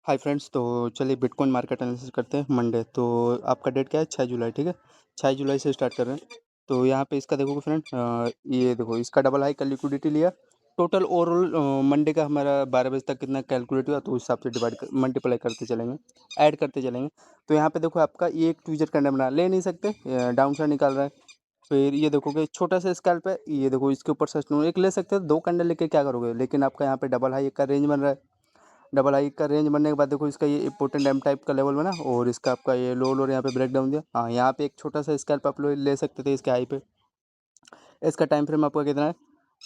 Hi friends, तो चलिए bitcoin market analysis करते हैं मंडे। तो आपका डेट क्या है? 6 जुलाई। ठीक है, 6 जुलाई से स्टार्ट कर रहे हैं। तो यहाँ पे इसका देखोगे फ्रेंड, ये देखो इसका डबल हाई का लिक्विडिटी लिया। टोटल ओवरऑल मंडे का हमारा 12 बजे तक कितना कैलकुलेट हुआ, तो उस हिसाब से डिवाइड कर मल्टीप्लाई करते चलेंगे, ऐड करते चलेंगे। तो यहाँ पे देखो आपका ये एक ट्विजर कैंडल बना, ले नहीं सकते, डाउन साइड निकाल रहा है। फिर ये देखोगे छोटा सा स्कैल्प है, ये देखो इसके ऊपर सस्टेन एक ले सकते हो, दो कैंडल लेके क्या करोगे, लेकिन आपका यहाँ पे डबल हाई का रेंज बन रहा है। डबल हाई का रेंज बनने के बाद देखो इसका ये इंपॉर्टेंट एम टाइप का लेवल बना, और इसका आपका ये लो लो यहाँ पे ब्रेक डाउन दिया। हाँ, यहाँ पे एक छोटा सा स्कैल्प आप लोग ले सकते थे इसके हाई पे। इसका टाइम फ्रेम आपका कितना है?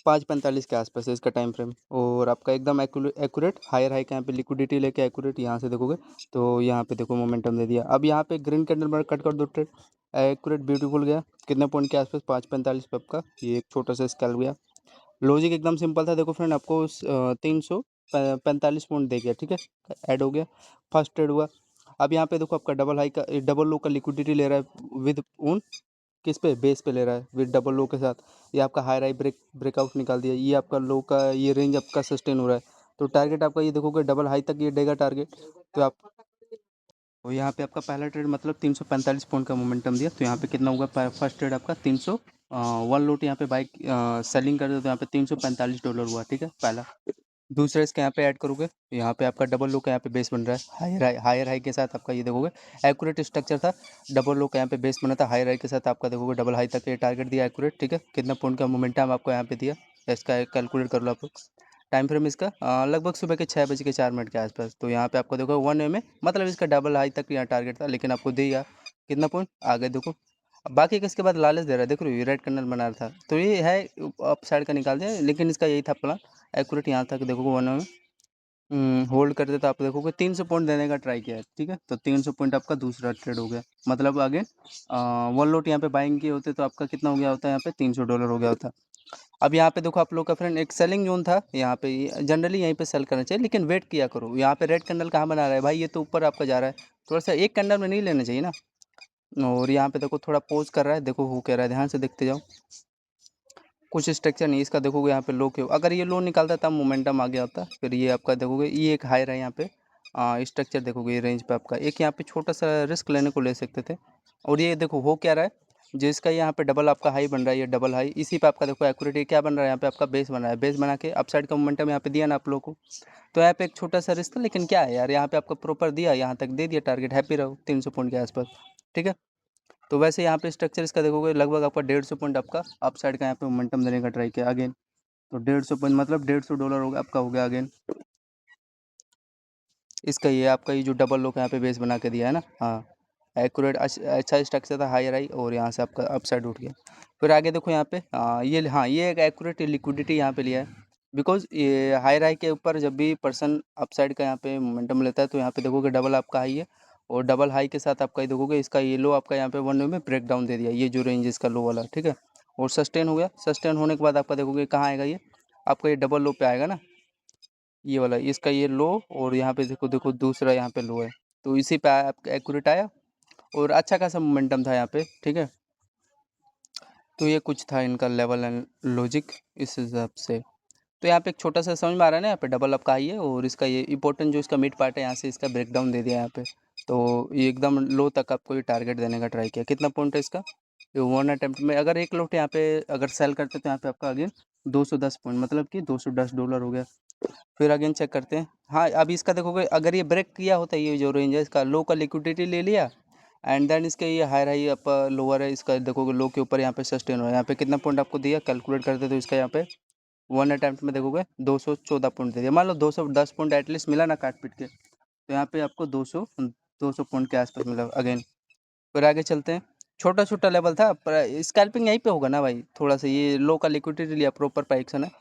5:45 के आसपास है इसका टाइम फ्रेम। और आपका एकदम एक्यूरेट हायर हाई का यहाँ पे लिक्विडिटी लेके एक्यूरेट यहाँ से देखोगे, तो यहाँ पे देखो मोमेंटम दे दिया। अब यहाँ पे ग्रीन कैंडल मार्क कट कर दो ट्रेड, एक्यूरेट ब्यूटीफुल गया कितने पॉइंट के आसपास? 5:45 पे आपका ये एक छोटा सा स्कैल्प गया। लॉजिक एकदम सिंपल था, देखो फ्रेंड आपको 345 पॉइंट दे गया। ठीक है, ऐड हो गया, फर्स्ट ट्रेड हुआ। अब यहाँ पे देखो आपका डबल हाई का डबल लो का लिक्विडिटी ले रहा है विद ऑन किस पे? बेस पे ले रहा है विद डबल लो के साथ। ये आपका हाई हाई ब्रेकआउट निकाल दिया, ये आपका लो का ये रेंज आपका सस्टेन हो रहा है। तो टारगेट आपका ये देखोगे डबल हाई तक ये देगा टारगेट। तो आप तो यहाँ पे आपका पहला ट्रेड मतलब 345 पॉइंट का मोमेंटम दिया। तो यहाँ पे कितना होगा? फर्स्ट ट्रेड आपका 300 वन लोट यहाँ पे बाइक सेलिंग कर दो, तो यहाँ पे $345 हुआ। ठीक है, पहला। दूसरा इसके यहाँ पे ऐड करोगे, तो यहाँ पे आपका डबल लो का यहाँ पे बेस बन रहा है, हायर हाई के साथ आपका ये देखोगे एक्यूरेट स्ट्रक्चर था। डबल लो का यहाँ पे बेस बना था, हायर हाई के साथ आपका देखोगे डबल हाई तक ये टारगेट दिया एक्यूरेट। ठीक है, कितना पॉइंट का मोमेंटम आपको यहाँ पे दिया, इसका कैलकुलेट कर लो आप लोग। टाइम फ्रेम इसका लगभग सुबह के 6:04 के आसपास। तो यहाँ पे आपको देखो 1 में मतलब इसका डबल हाई तक यहाँ टारगेट था, लेकिन आपको दिया कितना पॉइंट आगे देखो। अब बाकी का इसके बाद लालच दे रहा है, देख रहे हो, ये रेड कैंडल बना रहा था, तो ये है अप साइड का निकाल दिया, लेकिन इसका यही था प्लान एक्यूरेट यहाँ तक देखोगे 1 में होल्ड करते तो आप देखोगे 300 पॉइंट देने का ट्राई किया है। ठीक है, तो 300 पॉइंट आपका दूसरा ट्रेड हो गया, मतलब अगेन वन लोट यहाँ पे बाइंग किए होते तो आपका कितना हो गया होता है? यहाँ पे $300 हो गया होता। अब यहाँ पे देखो आप लोग का फ्रेंड एक सेलिंग जोन था यहाँ पे, जनरली यहीं पे सेल करना चाहिए, लेकिन वेट किया करो। यहाँ पे रेड कैंडल कहाँ बना रहा है भाई? ये तो ऊपर आपका जा रहा है, थोड़ा सा एक कैंडल में नहीं लेना चाहिए ना। और यहाँ पे देखो थोड़ा पोज कर रहा है, देखो हो क्या रहा है, ध्यान से देखते जाओ। कुछ स्ट्रक्चर नहीं इसका, देखोगे यहाँ पे लो के, अगर ये लो निकालता तब मोमेंटम आ गया होता। फिर ये आपका देखोगे ये एक हाई रहा है यहाँ पे, स्ट्रक्चर देखोगे ये रेंज पे आपका एक यहाँ पे छोटा सा रिस्क लेने को ले सकते थे। और ये देखो हो क्या रहा है, जिसका यहाँ पे डबल आपका हाई बन रहा है, ये डबल हाई इसी पे आपका देखो एक्यूरेट क्या बन रहा है, यहाँ पे आपका बेस बन रहा है। बेस बना के अपसाइड का मोमेंटम यहाँ पे दिया ना आप लोगों को। तो यहाँ पे एक छोटा सा रिस्क था, लेकिन क्या है यार, यहाँ पे आपका प्रॉपर दिया, यहाँ तक दे दिया टारगेट, हैप्पी रहो 300 पॉइंट के आसपास। ठीक है, तो वैसे यहाँ पे स्ट्रक्चर इसका देखोगे लगभग आपका 150 पॉइंट आपका अप साइड का यहाँ पे मोमेंटम देने का ट्राई किया अगेन। तो 150 पॉइंट मतलब $150 होगा आपका, हो गया अगेन इसका। ये आपका ये जो डबल लो का यहाँ पे बेस बना के दिया है ना, हाँ एक्यूरेट अच्छा स्ट्रक्चर था, हायर आई, और यहाँ से आपका अप साइड उठ गया। फिर आगे देखो यहाँ पे ये, हाँ ये एक एक्यूरेट लिक्विडिटी यहाँ पे लिया है, बिकॉज ये हायर हाई के ऊपर जब भी पर्सन अप साइड का यहाँ पे मोमेंटम लेता है, तो यहाँ पे देखोगे डबल आपका हाई है, और डबल हाई के साथ आपका ये देखोगे इसका ये लो आपका यहाँ पे 1 में ब्रेक डाउन दे दिया, ये जो रेंज इसका लो वाला। ठीक है, और सस्टेन हो गया, सस्टेन होने के बाद आपका देखोगे कहाँ आएगा, ये आपका ये डबल लो पे आएगा ना, ये वाला इसका ये लो, और यहाँ पे देखो देखो दूसरा यहाँ पे लो है, तो इसी पे आपका एक्यूरेट आया, और अच्छा खासा मोमेंटम था यहाँ पे। ठीक है, तो ये कुछ था इनका लेवल एंड लॉजिक इस हिसाब से। तो यहाँ पे एक छोटा सा समझ में आ रहा है ना, यहाँ पे डबल अप का ही है, और इसका ये इंपॉर्टेंट जो इसका मिड पार्ट है यहाँ से इसका ब्रेकडाउन दे दिया यहाँ पे। तो ये एकदम लो तक आपको ये टारगेट देने का ट्राई किया। कितना पॉइंट है इसका? ये 1 अटेम्प्ट में अगर एक लोट यहाँ पे अगर सेल करते तो यहाँ पे आपका अगेन 210 पॉइंट, मतलब कि $210 हो गया। फिर अगेन चेक करते हैं, हाँ अभी इसका देखोगे अगर ये ब्रेक किया होता है, ये जो रेंज है इसका लो का लिक्विडिटी ले लिया, एंड देन इसके ये हायर हाई अपर लोअर है, इसका देखोगे लो के ऊपर यहाँ पे सस्टेन हो रहा है। यहाँ पे कितना पॉइंट आपको दिया कैलकुलेट करते तो इसका यहाँ पे 1 अटेम्प्ट में देखोगे 214 पॉइंट दे दिया। मान लो 210 पॉइंट एटलीस्ट मिला ना काट पीट के, तो यहाँ पे आपको 200 पॉइंट के आसपास मिला अगेन। फिर आगे चलते हैं, छोटा छोटा लेवल था पर स्कैल्पिंग यहीं पे होगा ना भाई, थोड़ा सा ये लो का लिक्विडिटी लिया, प्रॉपर प्राइक्शन है।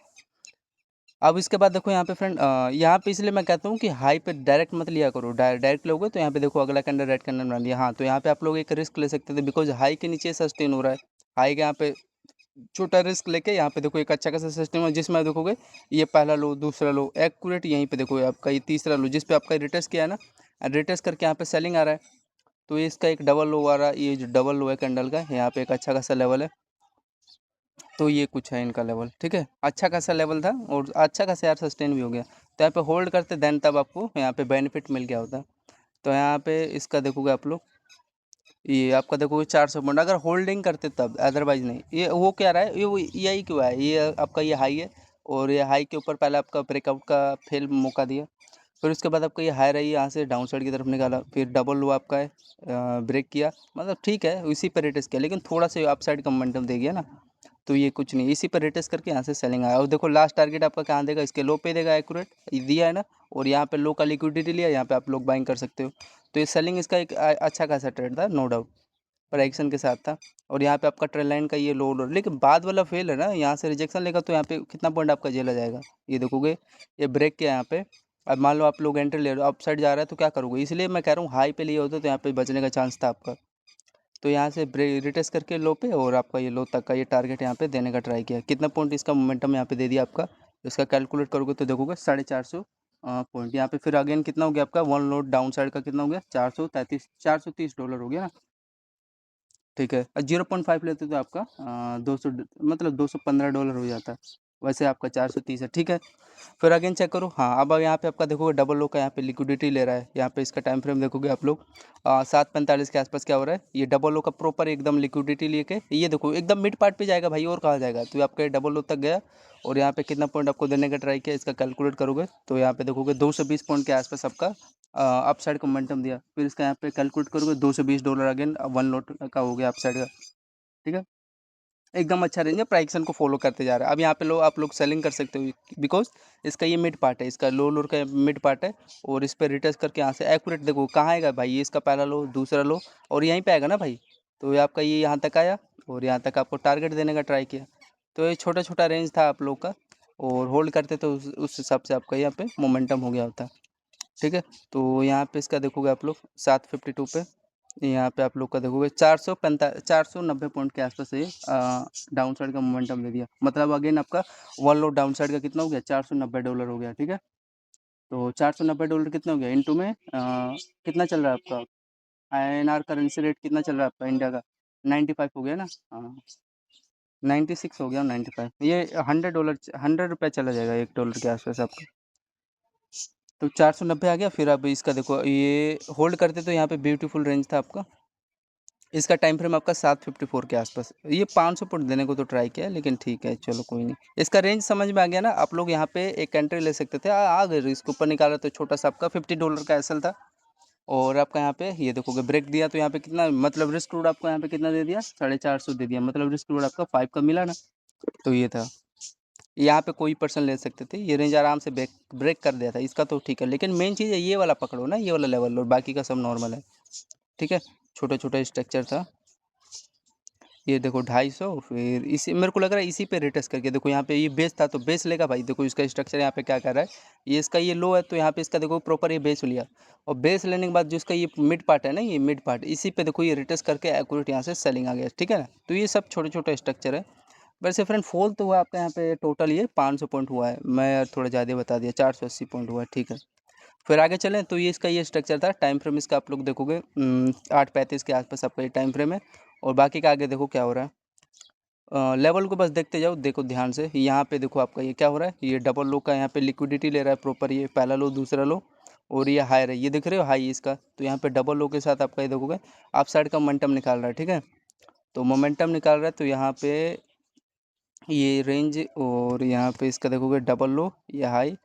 अब इसके बाद देखो यहाँ पे फ्रेंड, यहाँ पे इसलिए मैं कहता हूँ कि हाई पे डायरेक्ट मत लिया करो, डायरेक्ट लोगे तो यहाँ पे देखो अगला कैंडल रेड कैंडल बना दिया। हाँ, तो यहाँ पे आप लोग एक रिस्क ले सकते थे, बिकॉज हाई के नीचे सस्टेन हो रहा है, हाई के यहाँ पे छोटा रिस्क लेके यहाँ पे देखो एक अच्छा खासा सिस्टम है, जिसमें देखोगे ये पहला लो दूसरा लो एक्यूरेट, यहीं पे देखो आपका ये तीसरा लो जिस पे आपका रिटेस्ट किया है ना, रिटेस्ट करके यहाँ पे सेलिंग आ रहा है। तो ये इसका एक डबल लो आ रहा है, ये जो डबल लो है कैंडल का, यहाँ पे एक अच्छा खासा लेवल है। तो ये कुछ है इनका लेवल। ठीक है, अच्छा खासा लेवल था, और अच्छा खासा यार सस्टेन भी हो गया। तो यहाँ पे होल्ड करते देन तब आपको यहाँ पे बेनिफिट मिल गया होता। तो यहाँ पे इसका देखोगे आप लोग, ये आपका देखोगे 400 पॉइंट अगर होल्डिंग करते तब, अदरवाइज नहीं। ये वो क्या रहा है, ये यही क्यों है, ये आपका ये हाई है और ये हाई के ऊपर पहले आपका ब्रेकआउट का फेल मौका दिया, फिर उसके बाद आपका ये हाई रही, यहाँ से डाउन साइड की तरफ निकाला, फिर डबल लो आपका है ब्रेक किया, मतलब ठीक है इसी पर रेटेस किया, लेकिन थोड़ा सा अप साइड का मोमेंटम दे गया ना, तो ये कुछ नहीं, इसी पर रेटेस करके यहाँ से सेलिंग आया। और देखो लास्ट टारगेट आपका कहाँ देगा, इसके लो पे देगा, एक्यूरेट दिया है ना, और यहाँ पे लो का लिक्विडिटी लिया, यहाँ पे आप लोग बाइंग कर सकते हो। तो ये सेलिंग इसका एक अच्छा खासा ट्रेड था, नो डाउट, पर एक्शन के साथ था। और यहाँ पे आपका ट्रेल लाइन का ये लो, लेकिन बाद वाला फेल है ना, यहाँ से रिजेक्शन लेगा तो यहाँ पे कितना पॉइंट आपका झेला जाएगा, ये देखोगे ये ब्रेक किया यहाँ पे। अब मान लो आप लोग एंट्री ले रहे हो, अप साइड जा रहा है तो क्या करोगे, इसलिए मैं कह रहा हूँ हाई पे लिए होते तो यहाँ पे बचने का चांस था आपका। तो यहाँ से रिटेस्ट करके लो पे, और आपका ये लो तक का ये टारगेट यहाँ पे देने का ट्राई किया, कितना पॉइंट इसका मोमेंटम यहाँ पे दे दिया आपका, इसका कैलकुलेट करोगे तो देखोगे 450 पॉइंट। यहाँ पे फिर अगेन कितना हो गया आपका, वन लोड डाउन साइड का कितना हो गया, $430 हो गया ना, ठीक है। 0.5 लेते तो आपका 200, मतलब $215 हो जाता, वैसे आपका 430 है, ठीक है। फिर अगेन चेक करो, हाँ अब यहाँ पे आपका देखोगे डबल लो का यहाँ पे लिक्विडिटी ले रहा है, यहाँ पे इसका टाइम फ्रेम देखोगे आप लोग 7:45 के आसपास क्या हो रहा है, ये डबल लो का प्रॉपर एकदम लिक्विडिटी लेके, ये देखो एकदम मिड पार्ट पे जाएगा भाई, और कहाँ जाएगा, तो आपका डबल लो तक गया, और यहाँ पे कितना पॉइंट आपको देने का ट्राई किया, इसका कैलकुलेट करोगे तो यहाँ पे देखोगे 220 पॉइंट के आसपास आपका अप साइड का मोमेंटम दिया। फिर इसका यहाँ पे कैलकुलेट करोगे $220 अगेन वन लोट का हो गया अप साइड का, ठीक है। एकदम अच्छा रेंज है, प्राइक्सन को फॉलो करते जा रहा है। अब यहाँ पे लो आप लोग सेलिंग कर सकते हो, बिकॉज इसका ये मिड पार्ट है, इसका लो लोर का मिड पार्ट है, और इस पर रिटेस्ट करके यहाँ से एक्यूरेट देखो कहाँ आएगा भाई, ये इसका पहला लो दूसरा लो, और यहीं पे आएगा ना भाई, तो ये आपका ये यहाँ तक आया, और यहाँ तक आपको टारगेट देने का ट्राई किया। तो ये छोटा छोटा रेंज था आप लोग का, और होल्ड करते तो उस हिसाब से आपका यहाँ पे मोमेंटम हो गया होता, ठीक है। तो यहाँ पे इसका देखोगे आप लोग 752 पे, यहाँ पे आप लोग का देखोगे 490 पॉइंट के आसपास ये डाउन साइड का मोमेंटम दे दिया, मतलब अगेन आपका वन लोड डाउन साइड का कितना हो गया, $490 हो गया, ठीक है। तो $490 कितना हो गया, इनटू में कितना चल रहा है आपका INR करेंसी रेट, कितना चल रहा है आपका इंडिया का, 95 हो गया ना, हाँ 96 हो गया, 95, ये $100, $100 चला जाएगा $1 के आसपास आपका। तो 490 आ गया, फिर अब इसका देखो ये होल्ड करते तो यहाँ पे ब्यूटीफुल रेंज था आपका, इसका टाइम फ्रेम आपका 754 के आसपास, ये 500 पॉइंट देने को तो ट्राई किया, लेकिन ठीक है चलो कोई नहीं, इसका रेंज समझ में आ गया ना। आप लोग यहाँ पे एक एंट्री ले सकते थे, आ गए इसके ऊपर निकाला तो छोटा सा आपका $50 का एसएल था, और आपका यहाँ पे ये देखोगे ब्रेक दिया, तो यहाँ पे कितना मतलब रिस्क रूड आपको यहाँ पे कितना दे दिया, 450 दे दिया, मतलब रिस्क रूड आपका 5 का मिला ना, तो ये था। यहाँ पे कोई पर्सन ले सकते थे, ये रेंज आराम से ब्रेक कर दिया था इसका, तो ठीक है, लेकिन मेन चीज़ है ये वाला पकड़ो ना, ये वाला लेवल, और बाकी का सब नॉर्मल है, ठीक है। छोटा छोटा स्ट्रक्चर था, ये देखो 250, फिर इसी मेरे को लग रहा है इसी पे रिटेस्ट करके देखो, यहाँ पे ये बेस था तो बेस लेगा भाई, देखो इसका स्ट्रक्चर यहाँ पे क्या कर रहा है, ये इसका ये लो है, तो यहाँ पे इसका देखो प्रॉपर ये बेस लिया, और बेस लेने के बाद जो इसका ये मिड पार्ट है ना, ये मिड पार्ट, इसी पे देखो ये रिटेस्ट करके एक्यूरेट यहाँ से सेलिंग आ गया, ठीक है ना। तो ये सब छोटे छोटे स्ट्रक्चर है। वैसे फ्रेंड फॉल तो हुआ आपका यहाँ पे टोटल ये 500 पॉइंट हुआ है, मैं थोड़ा ज़्यादा बता दिया, 480 पॉइंट हुआ है, ठीक है। फिर आगे चलें तो ये इसका ये स्ट्रक्चर था, टाइम फ्रेम इसका आप लोग देखोगे 8:35 के आसपास आपका ये टाइम फ्रेम है, और बाकी का आगे देखो क्या हो रहा है, लेवल को बस देखते जाओ, देखो ध्यान से, यहाँ पे देखो आपका ये क्या हो रहा है, ये डबल लो का यहाँ पे लिक्विडिटी ले रहा है प्रॉपर, ये पहला लो दूसरा लो, और ये हाई है, ये दिख रहे हो हाई इसका, तो यहाँ पे डबल लो के साथ आपका ये देखोगे आप साइड का मोमेंटम निकाल रहा है, ठीक है। तो मोमेंटम निकाल रहा है, तो यहाँ पे ये रेंज, और यहाँ पे इसका देखोगे डबल लो, ये हाई,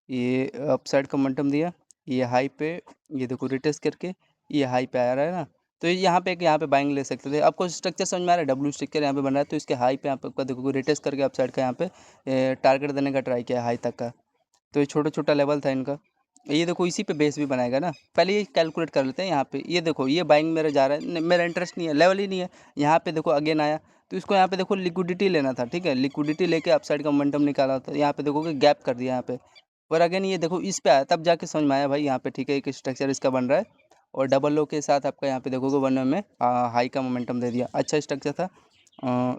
ये अप साइड का मोमेंटम दिया, ये हाई पे, ये देखो रिटेस्ट करके ये हाई पे आ रहा है ना, तो यहाँ पे यहाँ पे बाइंग ले सकते थे। आपको स्ट्रक्चर समझ में आ रहा है, डब्ल्यू स्ट्रक्चर यहाँ पे बन रहा है, तो इसके हाई पे आपका देखो रिटेस्ट करके अप साइड का यहाँ पे टारगेट देने का ट्राई किया हाई तक का। तो ये छोटा छोटा लेवल था इनका, ये देखो इसी पे बेस भी बनाएगा ना, पहले ये कैलकुलेट कर लेते हैं। यहाँ पे ये देखो ये बाइंग मेरा जा रहा है, मेरा इंटरेस्ट नहीं है, लेवल ही नहीं है। यहाँ पे देखो अगेन आया, तो इसको यहाँ पे देखो लिक्विडिटी लेना था, ठीक है, लिक्विडिटी लेके अप साइड का मोमेंटम निकाला था, यहाँ पे देखोगे गैप कर दिया यहाँ पे, और अगेन ये देखो इस पे आया, तब जाके समझ में आया भाई यहाँ पे ठीक है एक स्ट्रक्चर इसका बन रहा है, और डबल लो के साथ आपका यहाँ पे देखोगे वन में हाई का मोमेंटम दे दिया, अच्छा स्ट्रक्चर था।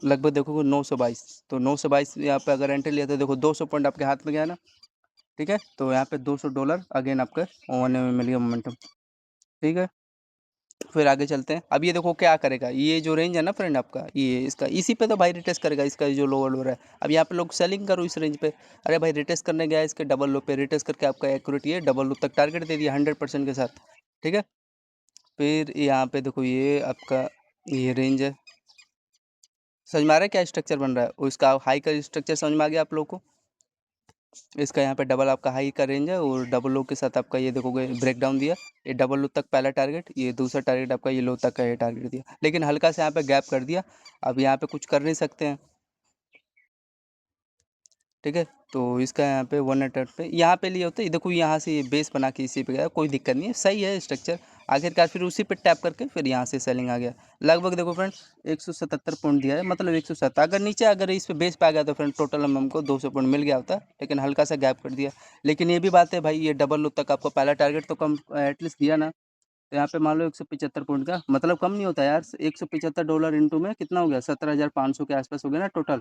लगभग देखोगे 922, तो 922 यहाँ पे अगर एंट्री लिया तो देखो 200 पॉइंट आपके हाथ में गया ना, ठीक है। तो यहाँ पे $200 अगेन आपका वन में मिल गया मोमेंटम, ठीक है। फिर आगे चलते हैं। अब ये देखो क्या करेगा, ये जो रेंज है ना फ्रेंड आपका, ये इसका इसी पे तो भाई रिटेस्ट करेगा, इसका जो लोअर लोअर है। अब यहाँ पे लोग सेलिंग करो इस रेंज पे। अरे भाई रिटेस्ट करने गया है इसके डबल लो पे, रिटेस्ट करके आपका एक्यूरेट ये डबल लो तक टारगेट दे दिया 100% के साथ, ठीक है। फिर यहाँ पे देखो ये आपका ये रेंज है, समझ में आ रहा है क्या स्ट्रक्चर बन रहा है, और इसका हाई का स्ट्रक्चर समझ में आ गया आप लोग को। इसका यहाँ पे डबल आपका हाई का रेंज है, और डबल लो के साथ आपका ये देखोगे ब्रेक डाउन दिया। ये डबल लो तक पहला टारगेट, ये दूसरा टारगेट आपका ये लो तक का ये टारगेट दिया, लेकिन हल्का से यहाँ पे गैप कर दिया। अब यहाँ पे कुछ कर नहीं सकते हैं, ठीक है। तो इसका यहाँ पे 1 अटैम्प्ट पे यहाँ पे लिए होते, देखो यहाँ से ये बेस बना के इसी पे गया, कोई दिक्कत नहीं है, सही है स्ट्रक्चर। आखिरकार फिर उसी पे टैप करके फिर यहाँ से सेलिंग आ गया। लगभग देखो फ्रेंड 177 पॉइंट दिया है, मतलब 107। अगर नीचे अगर इस पे बेस पे आ गया तो फ्रेंड टोटल हमको 200 पॉइंट मिल गया होता, लेकिन हल्का सा गैप कर दिया। लेकिन ये भी बात है भाई, ये डबल लो तक आपको पहला टारगेट तो कम एटलीस्ट दिया ना। तो यहाँ पे मान लो 175 पॉइंट का मतलब कम नहीं होता यार, $175 इंटू में कितना हो गया, 17,500 के आसपास हो गया ना टोटल।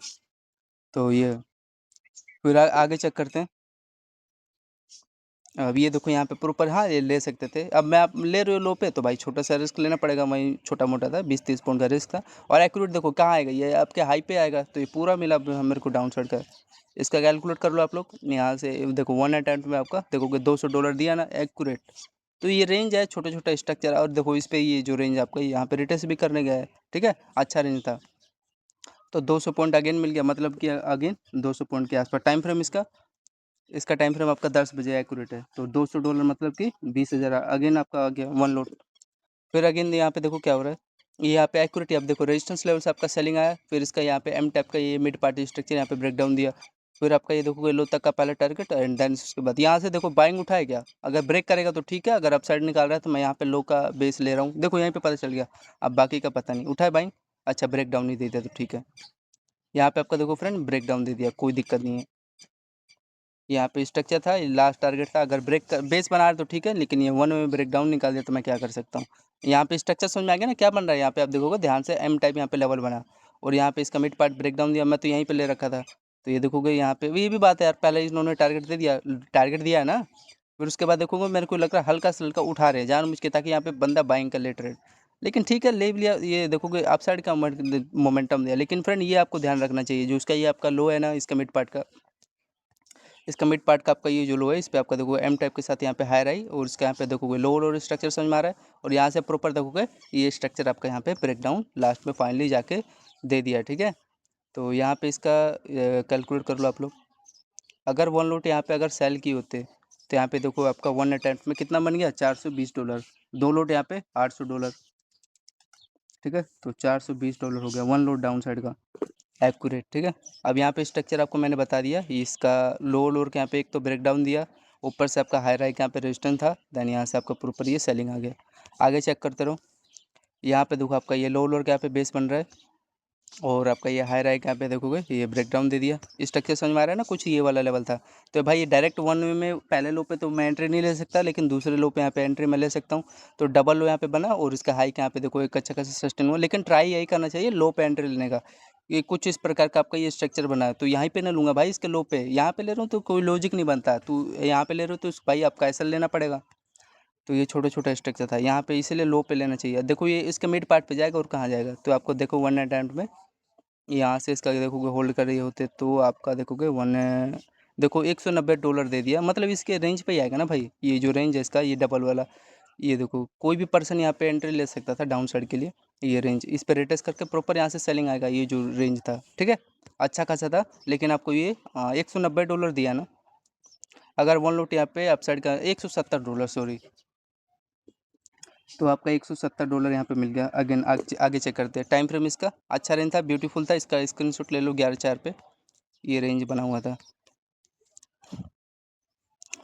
तो ये फिर आगे चेक करते हैं। अब ये देखो यहाँ पे प्रॉपर, हाँ ये ले सकते थे। अब मैं आप ले रहे हो लो पे तो भाई छोटा सा रिस्क लेना पड़ेगा, वही छोटा मोटा था, 20-30 पॉइंट का रिस्क था। और एक्यूरेट देखो कहाँ आएगा, ये आपके हाई पे आएगा, तो ये पूरा मिला मेरे को डाउन साइड का। इसका कैलकुलेट कर लो आप लोग यहाँ से, देखो 1 अटैम्प्ट में आपका देखोगे $200 दिया ना एक्यूरेट। तो ये रेंज है, छोटा छोटा स्ट्रक्चर। और देखो इस पे ये जो रेंज आपका यहाँ पे रिटेस्ट भी करने गया है, ठीक है, अच्छा रेंज था। तो 200 पॉइंट अगेन मिल गया, मतलब कि अगेन 200 पॉइंट के आसपास। टाइम फ्रेम इसका टाइम फ्रेम आपका 10 बजे एक्यूरेट है, तो $200 मतलब कि 20,000 अगेन आपका आ गया वन लोड। फिर अगेन यहाँ पे देखो क्या हो रहा है, ये यहाँ पे एक्यूरेट आप देखो रेजिस्टेंस लेवल से आपका सेलिंग आया। फिर इसका यहाँ पे एम टैप का ये मिड पार्टी स्ट्रक्चर यहाँ पे ब्रेक डाउन दिया। फिर आपका ये देखो लो तक का पहला टारगेट, एंड देन उसके बाद यहाँ से देखो बाइंग उठाए क्या, अगर ब्रेक करेगा तो ठीक है, अगर अप साइड निकाल रहा है तो मैं यहाँ पे लो का बेस ले रहा हूँ, देखो यहीं पे पता चल गया। अब बाकी का पता नहीं, उठाए बाइंग, अच्छा ब्रेक डाउन नहीं दे दिया तो ठीक है। यहाँ पे आपका देखो फ्रेंड ब्रेक डाउन दे दिया, कोई दिक्कत नहीं है। यहाँ पे स्ट्रक्चर था, लास्ट टारगेट था, अगर बेस बना रहे तो ठीक है, लेकिन ये वन में ब्रेक डाउन निकाल दिया तो मैं क्या कर सकता हूँ। यहाँ पे स्ट्रक्चर समझ में आ गया ना क्या बन रहा है, यहाँ पे आप देखोगे ध्यान से एम टाइप यहाँ पे लेवल बना, और यहाँ पे इसका मिड पार्ट ब्रेक डाउन दिया, मैं तो यहीं पे ले रखा था। तो ये देखोगे यहाँ पे ये भी बात है यार, पहले इन्होंने टारगेट दिया है ना। फिर उसके बाद देखोगे मेरे को लग रहा है हल्का से हल्का उठा रहे जान मुझ के, ताकि यहाँ पे बंदा बाइंग कर ले ट्रेड। लेकिन ठीक है ले भी लिया, ये देखोगे अप साइड का मोमेंटम दिया। लेकिन फ्रेंड ये आपको ध्यान रखना चाहिए, जो इसका ये आपका लो है ना, इसका मिड पार्ट का, इसका मिड पार्ट का आपका ये जो लो है, इस पे आपका देखोगे एम टाइप के साथ यहाँ पे हायर आई, और इसका यहाँ पे देखोगे लोअर स्ट्रक्चर समझ में आ रहा है। और यहाँ से प्रॉपर देखोगे ये स्ट्रक्चर आपका यहाँ पे ब्रेक डाउन लास्ट में फाइनली जाके दे दिया, ठीक है। तो यहाँ पे इसका कैलकुलेट कर लो आप लोग। अगर वन लोट यहाँ पे अगर सेल की होते तो यहाँ पे देखो आपका 1 अटैम्प्ट में कितना बन गया, $420। दो लोट यहाँ पे $800, ठीक है। तो $420 हो गया वन लोड डाउन साइड का एक्यूरेट, ठीक है। अब यहाँ पे स्ट्रक्चर आपको मैंने बता दिया, इसका लो लोअर के यहाँ पे एक तो ब्रेक डाउन दिया, ऊपर से आपका हाई राइक यहाँ पे रेजिस्टेंस था, देन यहाँ से आपका प्रॉपर ये सेलिंग आ गया। आगे चेक करते रहो, यहाँ पे देखो आपका ये लो लोअर के यहाँ पे बेस बन रहा है, और आपका ये हाई राइक यहाँ पे देखोगे ये ब्रेक डाउन दे दिया। स्ट्रक्चर समझ में आ रहा है ना, कुछ ये वाला लेवल था। तो भाई ये डायरेक्ट वन वे में पहले लो पे तो मैं एंट्री नहीं ले सकता, लेकिन दूसरे लो पे यहाँ पे एंट्री मैं ले सकता हूँ। तो डबल लो यहाँ पे बना, और इसका हाई के यहाँ पे देखो एक अच्छा खासा सस्टेन हुआ, लेकिन ट्राई यही करना चाहिए लो पे एंट्री लेने का। ये कुछ इस प्रकार का आपका ये स्ट्रक्चर बना है, तो यहाँ पे ना लूँगा भाई इसके लो पे, यहाँ पे ले रहा हूँ तो कोई लॉजिक नहीं बनता। तो यहाँ पे ले रहे हो तो भाई आपका ऐसा लेना पड़ेगा। तो ये छोटा छोटा स्ट्रक्चर था यहाँ पे, इसीलिए लो पे लेना चाहिए। देखो ये इसके मिड पार्ट पे जाएगा और कहाँ जाएगा, तो आपको देखो 1 अटैम्प्ट में यहाँ से इसका देखोगे होल्ड कर रहे होते तो आपका देखोगे देखो $190 दे दिया, मतलब इसके रेंज पे ही आएगा ना भाई, ये जो रेंज है इसका ये डबल वाला। ये देखो कोई भी पर्सन यहाँ पे एंट्री ले सकता था डाउन साइड के लिए, ये रेंज इस पे रेटेस्ट करके प्रॉपर यहाँ से सेलिंग आएगा, ये जो रेंज था, ठीक है। अच्छा खासा था, लेकिन आपको ये $190 दिया ना। अगर वन लोट यहाँ पे अपसाइड का $170, सॉरी, तो आपका $170 यहाँ पे मिल गया। अगेन आगे चेक करते हैं। टाइम फ्रेम इसका अच्छा रेंज था, ब्यूटीफुल था, इसका स्क्रीनशॉट ले लो 11/4 पे ये रेंज बना हुआ था।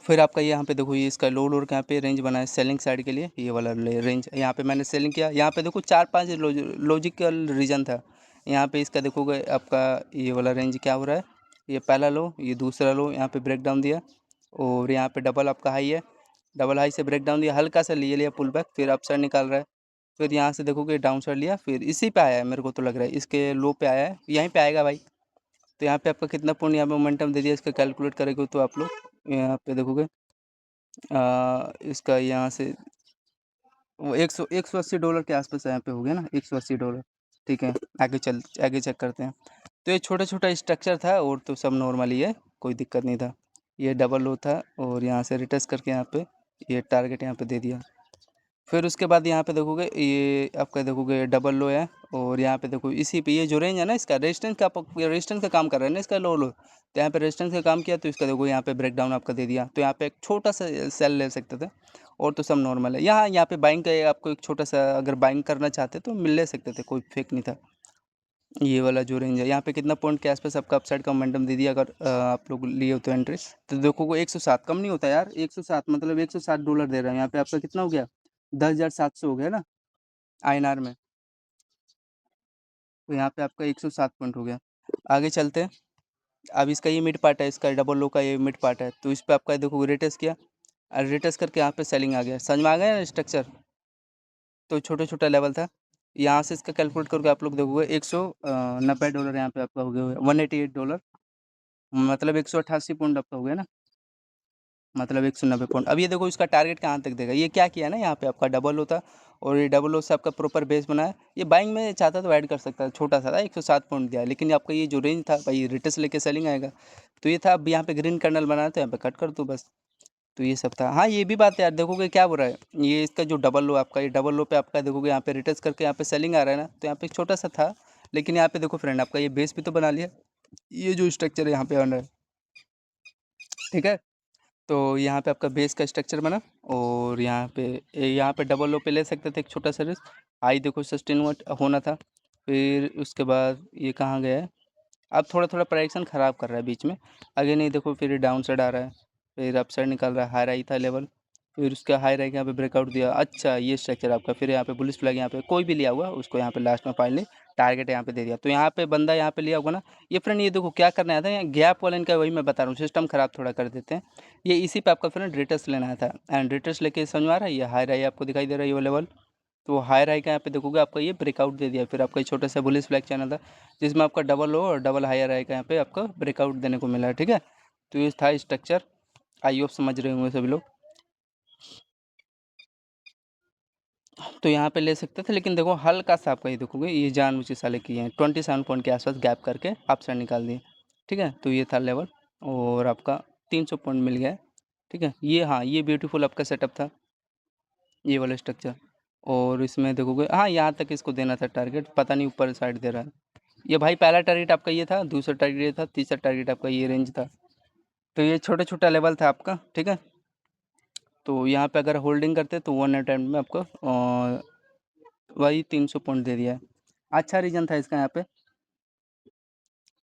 फिर आपका यहाँ पे देखो ये इसका लो लोअर का यहाँ पे रेंज बना है सेलिंग साइड के लिए, ये वाला रेंज यहाँ पे मैंने सेलिंग किया। यहाँ पे देखो 4-5 लॉजिकल रीजन था। यहाँ पे इसका देखोगे आपका ये वाला रेंज क्या हो रहा है, ये पहला लो, ये दूसरा लो, यहाँ पे ब्रेक डाउन दिया, और यहाँ पे डबल आपका हाई है, डबल हाई से ब्रेक डाउन दिया, हल्का सा लिए लिया पुल बैक, फिर अप साइड निकाल रहा है। फिर यहाँ से देखोगे डाउन साइड लिया, फिर इसी पे आया है, मेरे को तो लग रहा है इसके लो पे आया है, यहीं पे आएगा भाई। तो यहाँ पे आपका कितना पॉइंट यहाँ पे मोमेंटम दे दिया, इसका कैलकुलेट करेंगे तो आप लोग यहाँ पे देखोगे इसका यहाँ से वो $180 के आसपास यहाँ पे हो गया ना, $180। ठीक है, आगे चेक करते हैं। तो ये छोटा छोटा स्ट्रक्चर था और तो सब नॉर्मल ही है, कोई दिक्कत नहीं था। ये डबल लो था और यहाँ से रिटच करके यहाँ पे ये टारगेट यहाँ पे दे दिया। फिर उसके बाद यहाँ पे देखोगे ये आपका देखोगे डबल लो है, और यहाँ पे देखो इसी पे ये जो रेंज है ना इसका रेजिस्टेंस का काम कर रहा है ना इसका लो, तो यहाँ पे रेजिस्टेंस का काम किया तो इसका देखो यहाँ पे ब्रेकडाउन आपका दे दिया, तो यहाँ पे एक छोटा सा सेल ले सकते थे, और तो सब नॉर्मल है। यहाँ पे बाइंग का आपको एक छोटा सा अगर बाइंग करना चाहते तो मिल ले सकते थे, कोई फेक नहीं था। ये वाला जो रेंज है यहाँ पे कितना पॉइंट के आसपास आपका अपसाइड का मोमेंटम दे दिया, अगर आप लोग लिए हो तो एंट्री, तो देखो 107 कम नहीं होता यार, 107 मतलब $160 दे रहा है यहाँ पे, आपका कितना हो गया 10,700 हो गया ना INR में। तो यहाँ पे आपका 107 पॉइंट हो गया। आगे चलते हैं। अब इसका ये मिड पार्ट है, इसका डबल लो का ये मिड पार्ट है, तो इस पर आपका देखो रिटेस्ट किया और रिटेस्ट करके यहाँ पे सेलिंग आ गया, समझ में आ गया ना स्ट्रक्चर। तो छोटा छोटा लेवल था, यहाँ से इसका कैलकुलेट करके आप लोग देखोगे $190 यहाँ पे आपका हो गया $188, मतलब 188 पॉइंट आपका हो गया ना, मतलब 190 पॉइंट। अब ये देखो इसका टारगेट कहाँ तक देगा, ये क्या किया ना यहाँ पे आपका डबल होता, और ये डबल से आपका प्रॉपर बेस बनाया। ये बाइंग में चाहता तो ऐड कर सकता है, छोटा सा था 107 पॉइंट दिया, लेकिन आपका ये जो रेंज था भाई रिटर्स लेके सेलिंग आएगा, तो ये था। अब यहाँ पे ग्रीन कैंडल बनाया तो यहाँ पे कट कर दो बस, तो ये सब था। हाँ ये भी बात है यार, देखोगे क्या बोल रहा है ये इसका जो डबल लो आपका, ये डबल लो पे आपका देखोगे यहाँ पे रिटर्स करके यहाँ पे सेलिंग आ रहा है ना, तो यहाँ पे एक छोटा सा था, लेकिन यहाँ पे देखो फ्रेंड आपका ये बेस भी तो बना लिया, ये जो स्ट्रक्चर है यहाँ पे बन रहा है। ठीक है, तो यहाँ पे आपका बेस का स्ट्रक्चर बना, और यहाँ पे डबल लो पे ले सकते थे एक छोटा सा रिस्क, आई देखो सस्टेन होना था। फिर उसके बाद ये कहाँ गया है, अब थोड़ा थोड़ा प्राइक्शन ख़राब कर रहा है बीच में, आगे नहीं देखो फिर डाउन साइड आ रहा है, फिर अप साइड निकल रहा है, हाई राई था लेवल, फिर उसका हाई राई यहाँ पे ब्रेकआउट दिया। अच्छा ये स्ट्रक्चर आपका, फिर यहाँ पे बुलिश फ्लैग, यहाँ पे कोई भी लिया हुआ उसको यहाँ पे लास्ट में फाइनली टारगेट यहाँ पे दे दिया, तो यहाँ पे बंदा यहाँ पे लिया होगा ना। ये फ्रेंड ये देखो क्या करना आया था, यहाँ गैप वाला इनका, वही मैं बता रहा हूँ सिस्टम ख़राब थोड़ा कर देते हैं। ये इसी पे आपका फ्रेंड रिटर्स लेना आया था, एंड रिटर्स लेके समझ में आ रहा है, ये हाई राई आपको दिखाई दे रहा है ये वो लेवल, तो हाई राई का यहाँ पे देखोगे आपका ये ब्रेकआउट दे दिया। फिर आपका ये छोटा सा बुलिश फ्लैग चैनल था, जिसमें आपका डबल लो और डबल हाई राई का यहाँ पे आपका ब्रेकआउट देने को मिला है। ठीक है, तो ये था स्ट्रक्चर, आई होप समझ रहे होंगे सभी लोग। तो यहाँ पे ले सकते थे, लेकिन देखो हल्का सा आपका ये देखोगे ये जानबूझ के साले किए हैं, 27 पॉइंट के आसपास गैप करके अप साइड निकाल दिए। ठीक है, तो ये था लेवल, और आपका 300 पॉइंट मिल गया है। ठीक है, ये हाँ ये ब्यूटीफुल आपका सेटअप था, ये वाला स्ट्रक्चर। और इसमें देखोगे हाँ यहाँ तक इसको देना था टारगेट, पता नहीं ऊपर साइड दे रहा है। ये भाई पहला टारगेट आपका ये था, दूसरा टारगेट ये था, तीसरा टारगेट आपका ये रेंज था। तो ये छोटा छोटा लेवल था आपका। ठीक है, तो यहाँ पे अगर होल्डिंग करते तो 1 अटेम्प्ट में आपको वही 300 पॉइंट दे दिया है। अच्छा रीजन था इसका, यहाँ पे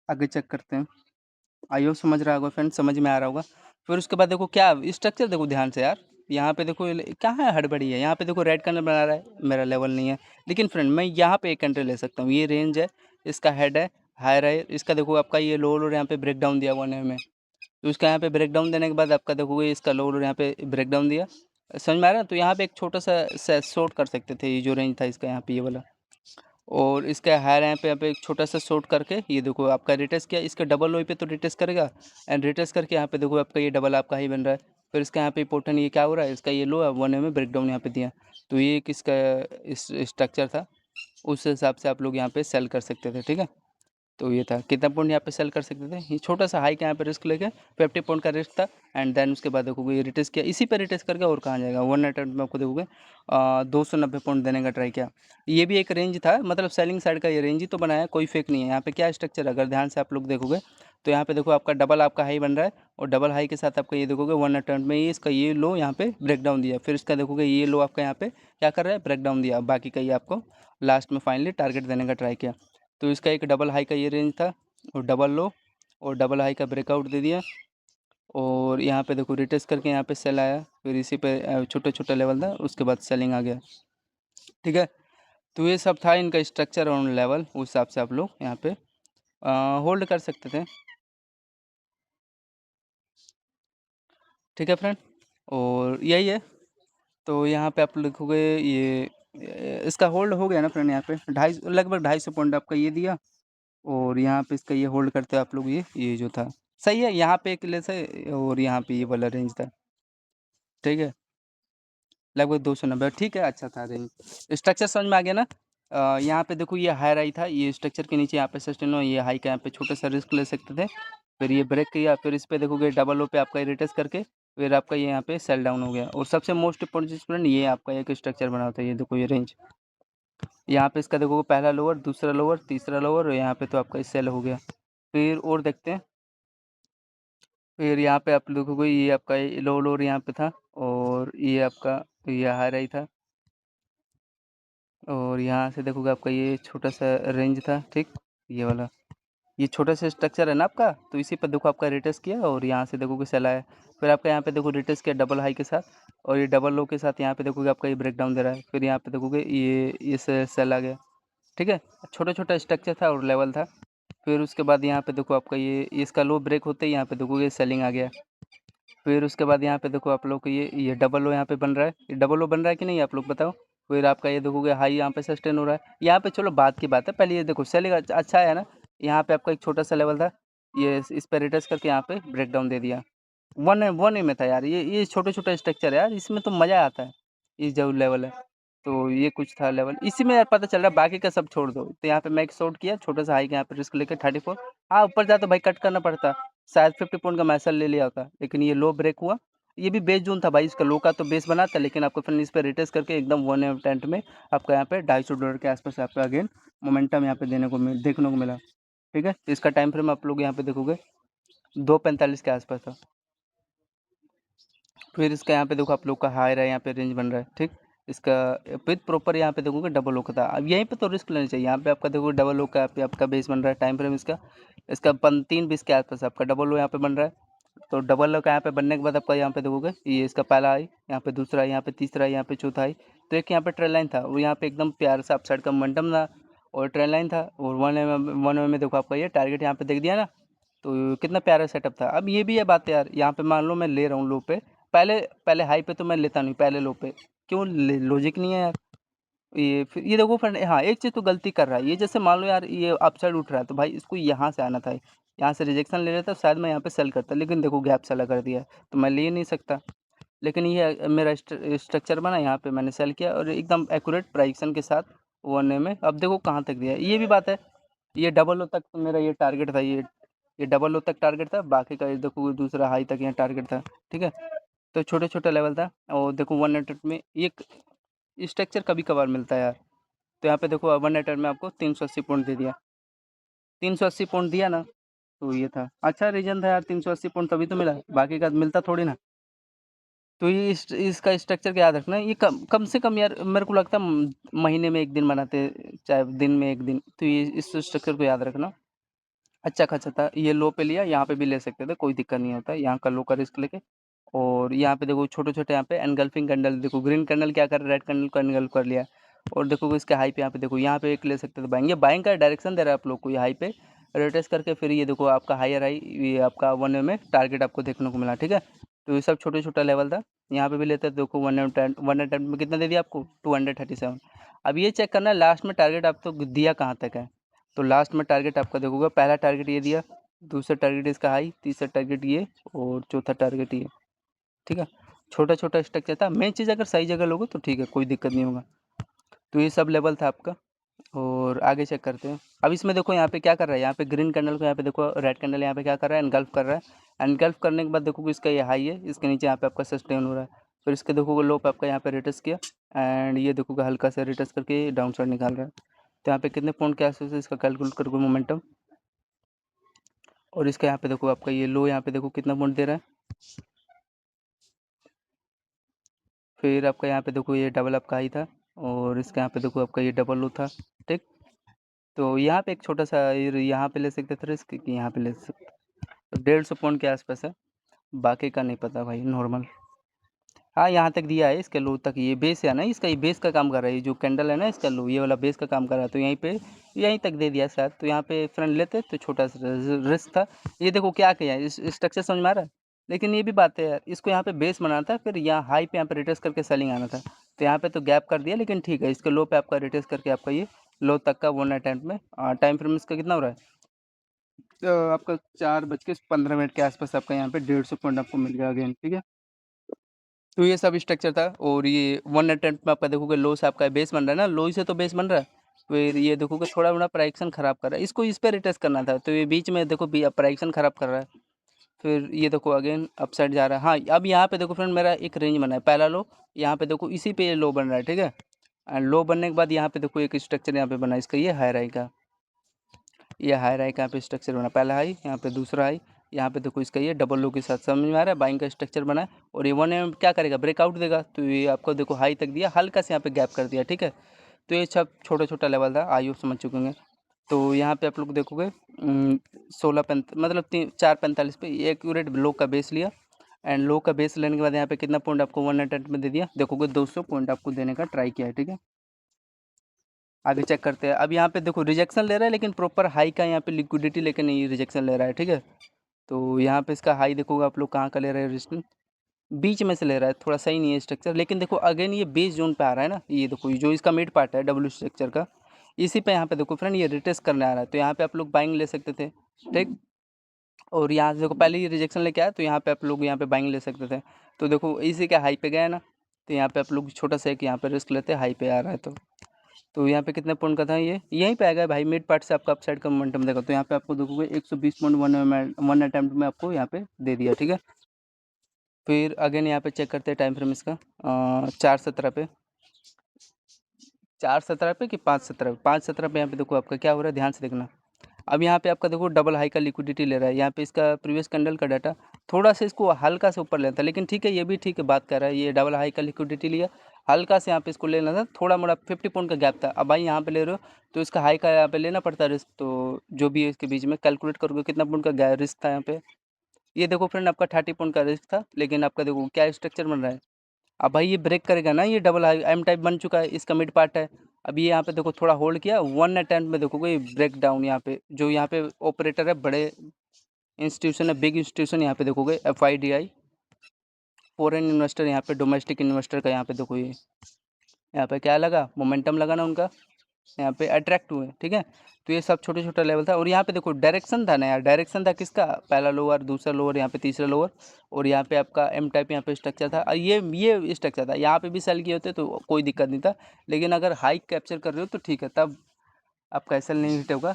आगे चेक करते हैं। आइयो समझ रहा होगा फ्रेंड, समझ में आ रहा होगा। फिर उसके बाद देखो क्या स्ट्रक्चर देखो ध्यान से यार, यहाँ पे देखो कहाँ है हड़बड़ी है, यहाँ पे देखो रेड कलर बना रहा है, मेरा लेवल नहीं है। लेकिन फ्रेंड मैं यहाँ पे एक एंट्री ले सकता हूँ, ये रेंज है, इसका हेड है, हायर है, इसका देखो आपका ये लोअर और यहाँ पे ब्रेक डाउन दिया हुआ में, तो इसका यहाँ पे ब्रेक डाउन देने के बाद आपका देखोगे इसका लोअर और यहाँ पे ब्रेक डाउन दिया, समझ में आ रहा है। तो यहाँ पे एक छोटा सा शॉर्ट कर सकते थे, ये जो रेंज था इसका यहाँ पे ये वाला, और इसका हायर यहाँ पे एक छोटा सा शॉर्ट करके ये देखो आपका रिटेस्ट किया, इसके डबल लो पे तो रिटेस्ट करेगा, एंड रिटेस्ट करके यहाँ पे देखो आपका ये डबल आपका ही बन रहा है। फिर इसका यहाँ पे इंपॉर्टेंट ये क्या हो रहा है, इसका ये लो है 1 में ब्रेकडाउन यहाँ पे दिया, तो ये किसका इस स्ट्रक्चर था, उस हिसाब से आप लोग यहाँ पे सेल कर सकते थे। ठीक है, तो ये था कितना पॉइंट यहाँ पे सेल कर सकते थे, ये छोटा सा हाई का यहाँ पे रिस्क लेके 50 पॉइंट का रिस्क था, एंड देन उसके बाद देखोगे ये रिटेस्ट किया, इसी पे रिटेस्ट करके और कहाँ जाएगा, 1 अटेम्प्ट में आपको देखोगे 290 पॉइंट देने का ट्राई किया। ये भी एक रेंज था, मतलब सेलिंग साइड का ये रेंज ही तो बनाया, कोई फेक नहीं है। यहाँ पे क्या स्ट्रक्चर अगर ध्यान से आप लोग देखोगे तो यहाँ पे देखो आपका डबल आपका हाई बन रहा है, और डबल हाई के साथ आपका ये देखोगे 1 अटेम्प्ट में ये इसका ये लो यहाँ पे ब्रेक डाउन दिया, फिर इसका देखोगे ये लो आपका यहाँ पे क्या कर रहा है, ब्रेक डाउन दिया, बाकी का ये आपको लास्ट में फाइनली टारगेट देने का ट्राई किया। तो इसका एक डबल हाई का ये रेंज था, और डबल लो और डबल हाई का ब्रेकआउट दे दिया, और यहाँ पे देखो रिटेस्ट करके यहाँ पे सेल आया, फिर इसी पे छोटा छोटा लेवल था, उसके बाद सेलिंग आ गया। ठीक है, तो ये सब था इनका स्ट्रक्चर और लेवल, उस हिसाब से आप लोग यहाँ पे होल्ड कर सकते थे। ठीक है फ्रेंड, और यही है। तो यहाँ पे आप लिखोगे इसका होल्ड हो गया ना फ्रेंड, यहाँ पे लगभग 250 पॉइंट आपका ये दिया, और यहाँ पे इसका ये होल्ड करते आप लोग, ये जो था सही है, यहाँ पे एक लेस है और यहाँ पे ये वाला रेंज था। ठीक है, लगभग 290, ठीक है, अच्छा था रेंज। स्ट्रक्चर समझ में आ गया ना। यहाँ पे देखो ये हाई राई था, ये स्ट्रक्चर के नीचे यहाँ पे सस्टेनो, ये हाई का यहाँ पे छोटा सा रिस्क ले सकते थे। फिर ये ब्रेक किया, फिर इस पे देखोगे डबल लो पे आपका रिटेस्ट करके फिर आपका ये यहाँ पे सेल डाउन हो गया। और सबसे मोस्ट इंपॉर्टेंट स्टूडेंट ये आपका एक स्ट्रक्चर बना होता है, ये देखो ये रेंज। यहाँ पे इसका देखोगे पहला लोअर, दूसरा लोअर, तीसरा लोअर, और यहाँ पे तो आपका सेल हो गया। फिर और देखते हैं। फिर यहाँ पे आप देखोगे ये आपका लो लोअर यहाँ पे था, और ये आपका ये हाई राई था, और यहाँ से देखोगे आपका ये छोटा सा रेंज था, ठीक, ये वाला। ये छोटा सा स्ट्रक्चर है ना आपका, तो इसी पर देखो आपका रिटेस्ट किया और यहाँ से देखोगे सेल आया। फिर आपका यहाँ पे देखो रिटेस्ट किया डबल हाई के साथ, और ये डबल लो के साथ यहाँ पे देखोगे आपका ये ब्रेक डाउन दे रहा है। फिर यहाँ पे देखोगे ये सेल आ गया, ठीक है। छोटा छोटा स्ट्रक्चर था और लेवल था। फिर उसके बाद यहाँ पे देखो आपका ये इसका लो ब्रेक होते ही यहाँ पे देखोगे सेलिंग आ गया। फिर उसके बाद यहाँ पे देखो आप लोग को ये डबल लो यहाँ पे बन रहा है, ये डबल लो बन रहा है कि नहीं आप लोग बताओ। फिर आपका ये देखोगे हाई यहाँ पे सस्टेन हो रहा है। यहाँ पे चलो बात की बात है, पहले ये देखो सेलिंग अच्छा है ना। यहाँ पे आपका एक छोटा सा लेवल था, ये इस पे रिटच करके यहाँ पे ब्रेक डाउन दे दिया। वन वन में था यार, ये छोटे छोटे स्ट्रक्चर है यार, इसमें तो मज़ा आता है। ये जो लेवल है, तो ये कुछ था लेवल, इसी में यार पता चल रहा है, बाकी का सब छोड़ दो। तो यहाँ पे मैं एक शॉर्ट किया छोटा सा हाई के यहाँ पे रिस्क लेके 34। हाँ ऊपर जा तो भाई कट करना पड़ता, शायद 50 पॉइंट का मैसल ले लिया होता, लेकिन ये लो ब्रेक हुआ। ये भी बेस जोन था भाई, इसका लो का तो बेस बना था, लेकिन आपको फिर इस पे रिटेस्ट करके एकदम वन टेंट में आपका यहाँ पे $250 के आसपास आपका अगेन मोमेंटम यहाँ पे देखने को मिला, ठीक है। इसका टाइम फ्रेम आप लोग यहाँ पे देखोगे 2:45 के आसपास था। फिर इसका यहाँ पे देखो आप लोग का हाई रहा है, यहाँ पे रेंज बन रहा है, ठीक। इसका विथ प्रॉपर यहाँ पे देखोगे डबल लो का था। अब यहीं पे तो रिस्क लेना चाहिए, यहाँ पे आपका देखोगे डबल लो का यहाँ पे आपका बेस बन रहा है। टाइम फ्रेम इसका इसका 3:20 के आसपास आपका डबल लो यहाँ पे बन रहा है। तो डबल लो का यहाँ पे बनने के बाद आपका यहाँ पे देखोगे ये इसका पहला आई, यहाँ पे दूसरा, यहाँ पे तीसरा, यहाँ पे चौथा आई। तो एक यहाँ पे ट्रेन लाइन था, वो यहाँ पे एकदम प्यार से अपसाइड का मोमेंटम था, और ट्रेन लाइन था, और वन में देखो आपका ये टारगेट यहाँ पे देख दिया ना। तो कितना प्यारा सेटअप था। अब ये भी है बात यार, यहाँ पे मान लो मैं ले रहा हूँ लो पे, पहले पहले हाई पे तो मैं लेता नहीं, पहले लो पे क्यों, लॉजिक नहीं है यार। ये फिर ये देखो फ्रेंड, हाँ एक चीज़ तो गलती कर रहा है ये, जैसे मान लो यार ये अपसाइड उठ रहा है, तो भाई इसको यहाँ से आना था, यहाँ से रिजेक्शन ले लेता, शायद मैं यहाँ पे सेल करता, लेकिन देखो गैप सेल कर दिया है, तो मैं ले नहीं सकता। लेकिन ये मेरा स्ट्रक्चर बना, यहाँ पे मैंने सेल किया और एकदम एक्यूरेट प्राइक्सन के साथ वन में। अब देखो कहाँ तक दिया है, ये भी बात है। ये डबल ओ तक तो मेरा ये टारगेट था, ये डबल ओ तक टारगेट था, बाकी का ये देखो दूसरा हाई तक यहाँ टारगेट था, ठीक है। तो छोटे छोटे लेवल था, और देखो 100 में एक स्ट्रक्चर कभी कभार मिलता है यार। तो यहाँ पे देखो 100 में आपको 380 पॉइंट दे दिया, 380 पॉइंट दिया ना। तो ये था अच्छा रीजन था यार, 380 पॉइंट तभी तो मिला, बाकी का मिलता थोड़ी ना। तो ये इसका स्ट्रक्चर का याद रखना, ये कम कम से कम यार मेरे को लगता है महीने में एक दिन बनाते, चाहे दिन में एक दिन, तो ये इस स्ट्रक्चर को याद रखना। अच्छा खासा था, ये लो पे लिया, यहाँ पे भी ले सकते थे, कोई दिक्कत नहीं होता यहाँ का लो का रिस्क लेके। और यहाँ पे देखो छोटे छोटे यहाँ पे एनगल्फिंग कैंडल, देखो ग्रीन कैंडल क्या कर, रेड कैंडल को एनगल्फ कर लिया। और देखो इसके हाई पे यहाँ पे देखो, यहाँ पे एक ले सकते थे बाइंग, ये बाइंग का डायरेक्शन दे रहा है आप लोग को, ये हाई पे रोटेट करके फिर ये देखो आपका हायर हाई, ये आपका वन में टारगेट आपको देखने को मिला, ठीक है। तो ये सब छोटे छोटा लेवल था, यहाँ पे भी लेते देखो 110 में कितना दे दिया आपको 237। अब ये चेक करना है लास्ट में टारगेट आप तो दिया कहाँ तक है। तो लास्ट में टारगेट आपका देखोगे, पहला टारगेट ये दिया, दूसरा टारगेट इसका हाई, तीसरा टारगेट ये, और चौथा टारगेट ये, ठीक है। छोटा छोटा स्ट्रक्चर था, मेन चीज़ अगर सही जगह लोगे तो ठीक है, कोई दिक्कत नहीं होगा। तो ये सब लेवल था आपका, और आगे चेक करते हैं। अब इसमें देखो यहाँ पे क्या कर रहा है, यहाँ पे ग्रीन कैंडल को, यहाँ पे देखो रेड कैंडल यहाँ पे क्या कर रहा है, एनगल्फ कर रहा है। एनगल्फ करने के बाद देखो इसका ये हाई है, इसके नीचे यहाँ पे आपका सस्टेन हो रहा है। फिर इसके देखो लो पे आपका यहाँ पे रिटर्स किया, एंड ये देखो हल्का सा रिटर्स करके डाउन साइड निकाल रहा है। तो यहाँ पे कितने पॉइंट के आसपास है इसका कैलकुलेट करोगे मोमेंटम, और इसका यहाँ पे देखो आपका ये लो यहाँ पे देखो कितना पॉइंट दे रहा है। फिर आपका यहाँ पे देखो ये डबल आपका हाई था, और इसके यहाँ पे देखो आपका ये डबल लो था, ठीक। तो यहाँ पे एक छोटा सा यहाँ पे ले सकते थे रिस्क, कि यहाँ पे ले सकते, तो 150 पॉइंट के आसपास है, बाकी का नहीं पता भाई नॉर्मल। हाँ यहाँ तक दिया है, इसके लो तक ये बेस है ना, इसका ये बेस का काम कर रहा है, ये जो कैंडल है ना इसका लो, ये वाला बेस का काम कर रहा है। तो यहीं पे यहीं तक दे दिया शायद, तो यहाँ पे फ्रेंड लेते तो छोटा सा रिस्क था। ये देखो क्या किया है, इस स्ट्रक्चर समझ में आ रहा है। लेकिन ये भी बात है यार, इसको यहाँ पे बेस बनाना था, फिर यहाँ हाई पे यहाँ पे रिटेस्ट करके सेलिंग आना था। तो यहाँ पे तो गैप कर दिया, लेकिन ठीक है, इसके लो पे आपका रिटेस्ट करके आपका ये लो तक का वन अटेम्प्ट में टाइम फ्रेम इसका कितना हो रहा है, तो आपका 4:15 के आसपास आपका यहाँ पे 150 पॉइंट आपको मिल गया अगेन, ठीक है। तो ये सब स्ट्रक्चर था। और ये 1 अटेम्प्ट में आपका देखोगे लो से आपका बेस बन रहा है ना, लो से तो बेस बन रहा है। फिर ये देखोगे थोड़ा मोड़ा प्राइक्शन खराब कर रहा है, इसको इस पे रिटेस्ट करना था, तो ये बीच में देखो प्राइक्शन खराब कर रहा है। फिर ये देखो अगेन अपसाइड जा रहा है। हाँ, अब यहाँ पे देखो फ्रेंड मेरा एक रेंज बना है, पहला लो, यहाँ पे देखो इसी पे लो बन रहा है, ठीक है। एंड लो बनने के बाद यहाँ पे देखो एक स्ट्रक्चर यहाँ पे बना है इसका, ये हाई राई का, ये हाई राई का यहाँ पे स्ट्रक्चर बना, पहला हाई, यहाँ पे दूसरा हाई, यहाँ पे देखो इसका ये डबल लो के साथ, समझ में आ रहा है, बाइंग का स्ट्रक्चर बना है। और ये 1 क्या करेगा, ब्रेकआउट देगा, तो ये आपको देखो हाई तक दिया, हल्का से यहाँ पे गैप कर दिया, ठीक है। तो ये सब छोटा छोटा लेवल था, आई होप समझ चुके होंगे। तो यहाँ पे आप लोग देखोगे 16 मतलब 4:45 पे एक्यूरेट लो का बेस लिया। एंड लो का बेस लेने के बाद यहाँ पे कितना पॉइंट आपको 1 अटेम्प्ट में दे दिया, देखोगे 200 पॉइंट आपको देने का ट्राई किया है, ठीक है। आगे चेक करते हैं। अब यहाँ पे देखो रिजेक्शन ले रहा है, लेकिन प्रॉपर हाई का यहाँ पे लिक्विडिटी लेके नहीं रिजेक्शन ले रहा है, ठीक है। तो यहाँ पे इसका हाई देखोगे आप लोग कहाँ का ले रहे हैं, रेजिस्टेंस बीच में से ले रहा है, थोड़ा सही नहीं है स्ट्रक्चर। लेकिन देखो अगेन ये बेस जोन पे आ रहा है ना, ये देखो ये जो इसका मिड पार्ट है डब्ल्यू स्ट्रक्चर का, इसी पे यहाँ पे देखो फ्रेंड ये रिटेस्ट करने आ रहा है, तो यहाँ पे आप लोग बाइंग ले सकते थे, ठीक। और यहाँ से देखो पहले ही रिजेक्शन लेके आया, तो यहाँ पे आप लोग यहाँ पे बाइंग ले सकते थे। तो देखो इसी के हाई पे गया ना, तो यहाँ पे आप लोग छोटा सा एक यहाँ पे रिस्क लेते हैं, हाई पे आ रहा है तो यहाँ पे कितने पॉइंट का था, ये यहीं पे आएगा भाई, मिड पार्ट से आपका अपसाइड का मोमेंटम देगा। तो यहाँ पे आपको देखोगे 120 पॉइंट 1 अटेम्प्ट में आपको यहाँ पे दे दिया, ठीक है। फिर अगेन यहाँ पे चेक करते हैं टाइम फ्रेम इसका 4:17 पे, 4:17 पे कि 5:17 पे, 5:17 पे यहाँ पे देखो आपका क्या हो रहा है, ध्यान से देखना। अब यहाँ पे आपका देखो डबल हाई का लिक्विडिटी ले रहा है, यहाँ पे इसका प्रीवियस कैंडल का डाटा थोड़ा सा इसको हल्का से ऊपर लेता है, लेकिन ठीक है, ये भी ठीक है, बात कर रहा है, ये डबल हाई का लिक्विडिटी लिया, हल्का से यहाँ पे इसको लेना था, थोड़ा मोड़ा 50 पॉइंट का गैप था। अब भाई यहाँ पे ले रहे हो तो इसका हाई का यहाँ पे लेना पड़ता है रिस्क, तो जो भी है इसके बीच में कैलकुलेट करोगे कितना पॉइंट का रिस्क था यहाँ पे। ये देखो फ्रेंड आपका 30 पॉइंट का रिस्क था, लेकिन आपका देखो क्या स्ट्रक्चर बन रहा है। अब भाई ये ब्रेक करेगा ना, ये डबल हाई एम टाइप बन चुका है, इसका मिड पार्ट है। अब ये यहाँ पे देखो थोड़ा होल्ड किया, 1 अटेम्प्ट में देखोगे ये ब्रेक डाउन, यहाँ पे जो यहाँ पे ऑपरेटर है, बड़े इंस्टीट्यूशन है, बिग इंस्टीट्यूशन, यहाँ पे देखोगे FIDI, फॉरेन इन्वेस्टर, यहाँ पे डोमेस्टिक इन्वेस्टर का यहाँ पे देखो ये यहाँ पे क्या लगा, मोमेंटम लगा ना उनका, यहाँ पे अट्रैक्ट हुए, ठीक है। तो ये सब छोटे छोटा लेवल था। और यहाँ पे देखो डायरेक्शन था ना यार, डायरेक्शन था किसका, पहला लोअर, दूसरा लोअर, यहाँ पे तीसरा लोअर, और यहाँ पे आपका एम टाइप यहाँ पे स्ट्रक्चर था। और ये स्ट्रक्चर था, यहाँ पे भी सेल किए होते तो कोई दिक्कत नहीं था, लेकिन अगर हाइक कैप्चर कर रहे हो तो ठीक है, तब आपका एस एल नहीं हिट होगा।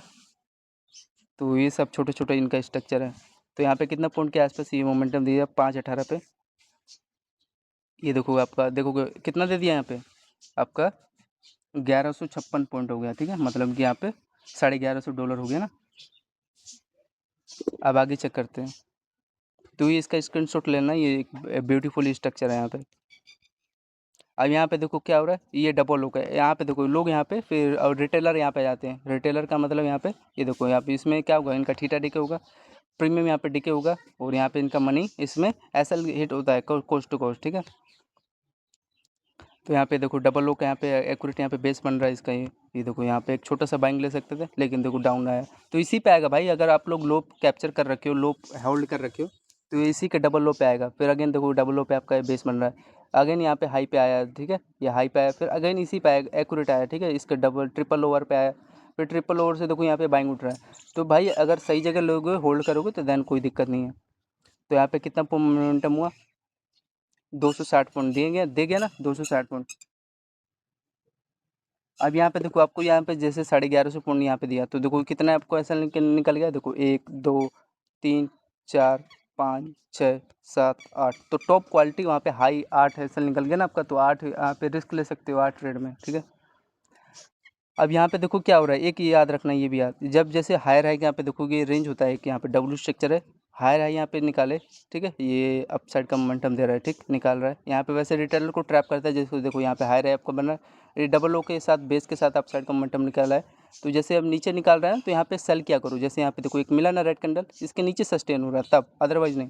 तो ये सब छोटे छोटे इनका स्ट्रक्चर है। तो यहाँ पे कितना पॉइंट के आसपास ये मोमेंटम दिया 5:18 पे, ये देखो आपका देखोगे कितना दे दिया यहाँ पे आपका 1156 पॉइंट हो गया, ठीक है, मतलब कि यहाँ पे $1150 हो गया ना। अब आगे चेक करते हैं। तो ये इसका स्क्रीनशॉट लेना, ये एक ब्यूटीफुल स्ट्रक्चर है यहाँ पे। अब यहाँ पे देखो क्या हो रहा है, ये डबल लोग है, यहाँ पे देखो लोग यहाँ पे, फिर और रिटेलर यहाँ पे जाते हैं, रिटेलर का मतलब यहाँ पे ये देखो, यहाँ पे इसमें क्या होगा, इनका थीटा डीके होगा, प्रीमियम यहाँ पे डीके होगा, और यहाँ पे इनका मनी इसमें एसएल हिट होता है, कोस्ट टू कोस्ट, ठीक है। तो यहाँ पे देखो डबल लो का यहाँ पे एक्यूरेट यहाँ पे बेस बन रहा है इसका, ये देखो यहाँ पे एक छोटा सा बाइंग ले सकते थे, लेकिन देखो डाउन आया, तो इसी पे आएगा भाई, अगर आप लोग लो कैप्चर कर रखे हो, लो होल्ड कर रखे हो, तो ये इसी के डबल लो पे आएगा। फिर अगेन देखो डबल लो पे आपका बेस बन रहा है, अगेन यहाँ पे हाई पे आया, ठीक है, ये हाई पे आया, फिर अगेन इसी पे आया एक्यूरेट आया, ठीक है, इसका डबल ट्रिपल ओवर पे आया, फिर ट्रिपल ओवर से देखो यहाँ पे बाइंग उठ रहा है। तो भाई अगर सही जगह लोगे होल्ड करोगे तो देन कोई दिक्कत नहीं है। तो यहाँ पे कितना मोमेंटम हुआ, 260 पॉइंट दे गया ना, 260 पॉइंट। अब यहाँ पे देखो आपको यहाँ पे जैसे 1150 पॉइंट यहाँ पे दिया, तो देखो कितना आपको ऐसा निकल गया, देखो 1 2 3 4 5 6 7 8, तो टॉप क्वालिटी वहाँ पे हाई 8 ऐसा निकल गया ना आपका, तो 8 यहाँ पे रिस्क ले सकते हो 8 ट्रेड में, ठीक है। अब यहाँ पे देखो क्या हो रहा है, एक ये याद रखना, ये भी याद, जब जैसे हायर हाई यहाँ पे देखोगे रेंज होता है कि यहाँ पे डब्ल्यू स्ट्रक्चर है, हायर हाई यहाँ पे निकाले, ठीक है, ये अपसाइड का मोमेंटम दे रहा है, ठीक, निकाल रहा है यहाँ पे, वैसे रिटेलर को ट्रैप करता है, जैसे देखो यहाँ पे हायर हाई आपका बन रहा है, ये डबल ओ के साथ बेस के साथ अपसाइड का मोमेंटम निकाला है। तो जैसे अब नीचे निकाल रहा है तो यहाँ पे सेल क्या करो, जैसे यहाँ पे देखो एक मिला ना रेड कैंडल, इसके नीचे सस्टेन हो रहा है तब, अदरवाइज नहीं।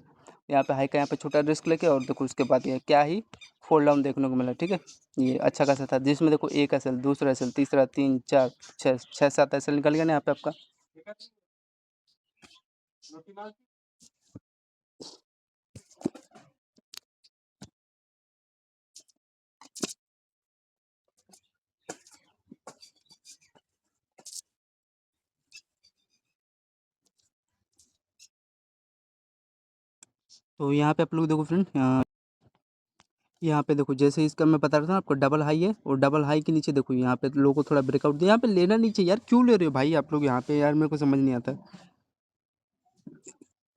यहाँ पे हाई का यहाँ पे छोटा रिस्क लेके, और देखो उसके बाद ये क्या ही फॉल डाउन देखने को मिला, ठीक है। ये अच्छा खासा था, जिसमें देखो एक एसएल, दूसरा एसएल, तीसरा, 3 4 6 6 7 एसएल निकल गया ना यहाँ पे आपका। तो यहाँ पे आप लोग देखो फ्रेंड, यहाँ पे देखो जैसे इसका मैं बता रहा था ना आपको, डबल हाई है और डबल हाई के नीचे देखो यहाँ पे लोगों को थोड़ा ब्रेकआउट दिया। यहाँ पे लेना नहीं चाहिए यार, क्यों ले रहे हो भाई आप लोग यहाँ पे, यार मेरे को समझ नहीं आता।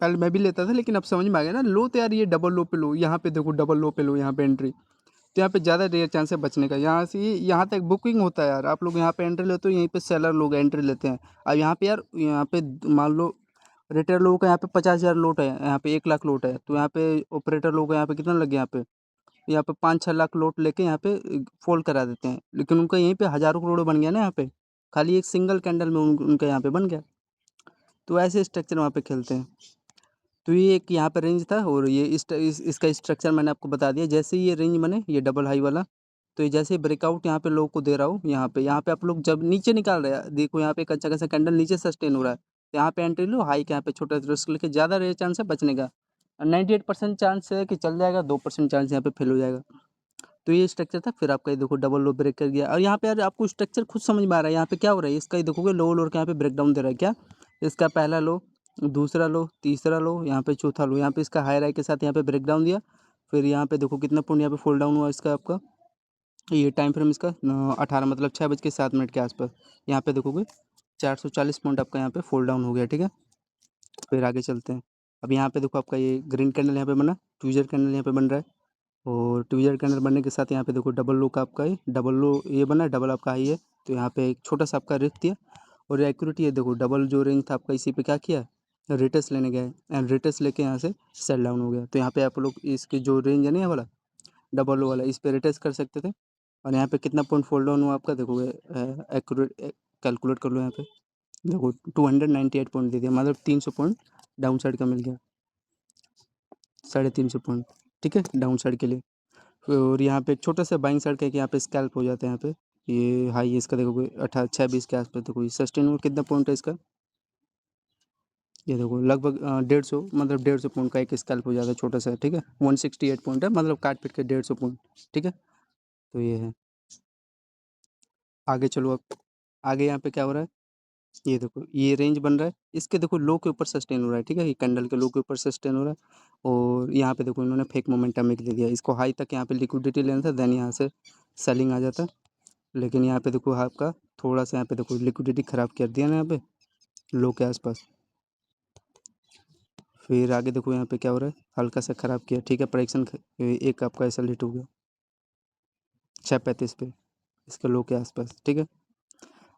पहले मैं भी लेता था लेकिन अब समझ में आ गया ना, लो तो यार ये डबल लो पे लो, यहाँ पे देखो डबल लो पे लो यहाँ पे एंट्री। तो यहाँ पे ज़्यादा रेयर चांस है बचने का। यहाँ से यहाँ तक बुकिंग होता है यार, आप लोग यहाँ पे एंट्री लेते हो, यहीं पे सेलर लोग एंट्री लेते हैं। अब यहाँ पे यार, यहाँ पे मान लो रिटेलर लोगों का यहाँ पे 50,000 लोट है, यहाँ पे 1 लाख लोट है, तो यहाँ पे ऑपरेटर लोग का यहाँ पे कितना लग गया, यहाँ पे 5-6 लाख लोट लेके यहाँ पे फोल्ड करा देते हैं, लेकिन उनका यहीं पे हज़ारों करोड़ बन गया ना यहाँ पे, खाली एक सिंगल कैंडल में उनका यहाँ पे बन गया। तो ऐसे स्ट्रक्चर वहाँ पे खेलते हैं। तो ये एक यहाँ पे रेंज था, और ये इसका स्ट्रक्चर मैंने आपको बता दिया। जैसे ही ये रेंज बने, ये डबल हाई वाला, तो ये जैसे ब्रेकआउट यहाँ पे लोगों को दे रहा हूँ, यहाँ पे आप लोग जब नीचे निकाल रहे हैं, देखो यहाँ पे एक अच्छा खासा कैंडल नीचे सस्टेन हो रहा है, तो यहाँ पे एंट्री लो, हाई के यहाँ पे छोटा रिस्क लेके, ज़्यादा रेयर चांस है बचने का। 98% चांस है कि चल जाएगा, 2% चांस यहाँ पे फेल हो जाएगा। तो ये स्ट्रक्चर था। फिर आपका ये देखो डबल लो ब्रेक कर गया, और यहाँ पे यार आपको स्ट्रक्चर खुद समझ में आ रहा है यहाँ पे क्या हो रहा है। इसका ही देखोगे लो लोअर के यहाँ पे ब्रेक डाउन दे रहा है क्या, इसका पहला लो, दूसरा लो, तीसरा लो, यहाँ पे चौथा लो, यहाँ पे इसका हाई राई के साथ यहाँ पे ब्रेक डाउन दिया। फिर यहाँ पे देखो कितना पॉइंट यहाँ पे फोल्ड डाउन हुआ इसका आपका, ये टाइम फ्रेम इसका 18, मतलब 6:07 के आसपास। यहाँ पे देखोगे 440 पॉइंट आपका यहाँ पे फोल्ड डाउन हो गया, ठीक है। फिर आगे चलते हैं। अब यहाँ पे देखो आपका ये ग्रीन कैंडल यहाँ पे बना, ट्विजर कैंडल यहाँ पे बन रहा है, और ट्विजर के अंदर बनने के साथ यहाँ पे देखो डबल लो का आपका ये डबल लो ये बना, डबल आपका हाई है, तो यहाँ पे एक छोटा सा आपका रिस्क दिया। और एक्यूरेटी है देखो, डबल जो रेंज था आपका, इसी पे क्या किया, रिटेस्ट लेने गए, एंड रिटेस्ट लेके यहाँ से सेल डाउन हो गया। तो यहाँ पे आप लोग इसकी जो रेंज है ना, ये वाला डबल लो वाला, इस पे रिटेस्ट कर सकते थे। और यहाँ पे कितना पॉइंट फोल्ड डाउन हुआ आपका, देखोगे एक्यूरेट कैलकुलेट कर लो। यहाँ पे देखो 298 पॉइंट दे दिया, मतलब 300 पॉइंट डाउन साइड का मिल गया, 350 पॉइंट, ठीक है, डाउन साइड के लिए। और यहाँ पे एक छोटा सा बाइंग साइड का, कि यहाँ पे स्कैल्प हो जाता है यहाँ पे। ये हाई है इसका देखो, 18-6-20 के आसपास। देखो ये सस्टेन हुआ कितना पॉइंट है इसका, ये देखो लगभग 150, मतलब 150 पॉइंट का एक स्कैल्प हो जाता है छोटा सा, ठीक है। 168 पॉइंट है, मतलब काट पीट के 150 पॉइंट, ठीक है। तो ये है। आगे चलो अब, आगे यहाँ पे क्या हो रहा है, ये देखो ये रेंज बन रहा है, इसके देखो लो के ऊपर सस्टेन हो रहा है, ठीक है, ये कैंडल के लो के ऊपर सस्टेन हो रहा है। और यहाँ पे देखो इन्होंने फेक मोमेंटम एक दे दिया, इसको हाई तक यहाँ पे लिक्विडिटी लेना था, देन यहाँ से सेलिंग आ जाता। लेकिन यहाँ पे देखो आपका थोड़ा सा यहाँ पे देखो लिक्विडिटी ख़राब कर दिया ना यहाँ पे लो के आसपास। फिर आगे देखो यहाँ पे क्या हो रहा है, हल्का सा ख़राब किया, ठीक है, प्रेडिक्शन एक आपका ऐसा हिट हो गया 6:35 पे, इसके लो के आसपास, ठीक है।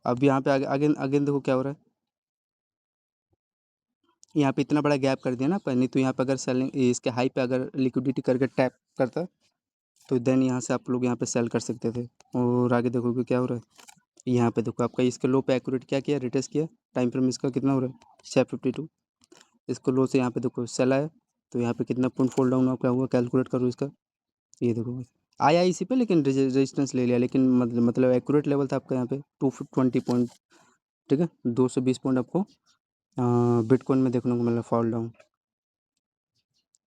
अब यहाँ पे आगे आगे अगेन देखो क्या हो रहा है, यहाँ पे इतना बड़ा गैप कर दिया ना, पर नहीं तो यहाँ पे अगर सेलिंग इसके हाई पे अगर लिक्विडिटी करके टैप करता, तो देन यहाँ से आप लोग यहाँ पे सेल कर सकते थे। और आगे देखोगे क्या हो रहा है, यहाँ पे देखो आपका इसके लो पे एक्यूरेट क्या किया, रिटेस्ट किया, टाइम फ्रेम इसका कितना हो रहा है 6:52, इसको लो से यहाँ पे देखो सेल आया, तो यहाँ पे कितना पॉइंट फोल्ड डाउन आपका हुआ, कैलकुलेट करो इसका। ये देखो आया इसी पे, लेकिन रेजिस्टेंस ले लिया, लेकिन मतलब एक्यूरेट लेवल था आपका यहाँ पे 220 पॉइंट, ठीक है, 220 पॉइंट आपको बिटकॉइन में देखने को मिला फॉल डाउन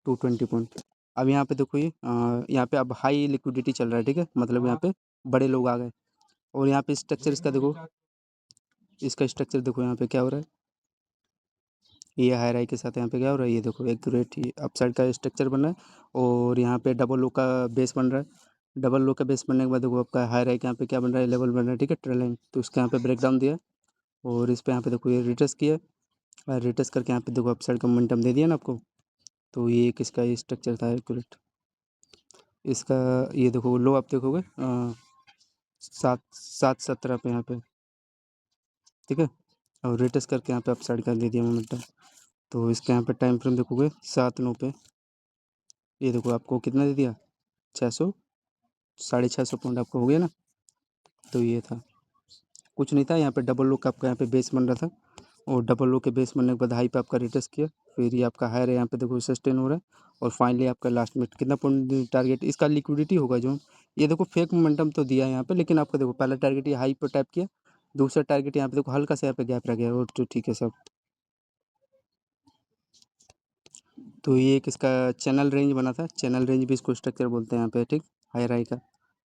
220 पॉइंट। अब यहाँ पे देखो ये यहाँ पे अब हाई लिक्विडिटी चल रहा है, ठीक है, मतलब यहाँ पे बड़े लोग आ गए। और यहाँ पे स्ट्रक्चर इसका देखो, इसका स्ट्रक्चर देखो यहाँ पे क्या हो रहा है, ये हाई राई के साथ यहाँ पे क्या हो रहा है, ये देखो एक्यूरेट ये अपसाइड का स्ट्रक्चर बन रहा है। और यहाँ पे डबल लो का बेस बन रहा है, डबल लो का बेस बनने के बाद देखो आपका हाई राई के यहाँ पे क्या बन रहा है, लेवल बन रहा है, ठीक है, ट्रेल लाइन, तो उसके यहाँ पे ब्रेक डाउन दिया। और इस पे यहाँ पे देखो ये रिटेस्ट किया, और रिटेस्ट करके यहाँ पे देखो अपसाइड का मोमेंटम दे दिया ना आपको। तो ये एक इसका स्ट्रक्चर था एक्यूरेट इसका। ये देखो लो आप देखोगे 7:17 पे यहाँ पे, ठीक है, और रिटेस्ट करके यहाँ पे अपसाइड का दे दिया मोमेंटम। तो इसके यहाँ पे टाइम फ्रेम देखोगे 7:9 पे, ये देखो आपको कितना दे दिया, 600, 650 पॉइंट आपका हो गया ना। तो ये था, कुछ नहीं था, यहाँ पे डबल लो का आपका यहाँ पे बेस बन रहा था, और डबल लो के बेस बनने के बाद हाई पे आपका रिटेस्ट किया, फिर ये आपका हायर है, यहाँ पे देखो सस्टेन हो रहा है। और फाइनली आपका लास्ट में कितना पॉइंट टारगेट इसका लिक्विडिटी होगा जो, ये देखो फेक मोमेंटम तो दिया है यहाँ पे, लेकिन आपका देखो पहला टारगेट ये हाई पे टैप किया, दूसरा टारगेट यहाँ पे देखो हल्का सा यहाँ पे गैप रह गया, और तो ठीक है सब। तो ये एक इसका चैनल रेंज बना था, चैनल रेंज भी इसको स्ट्रक्चर बोलते हैं यहाँ पे, ठीक, हाई राई का।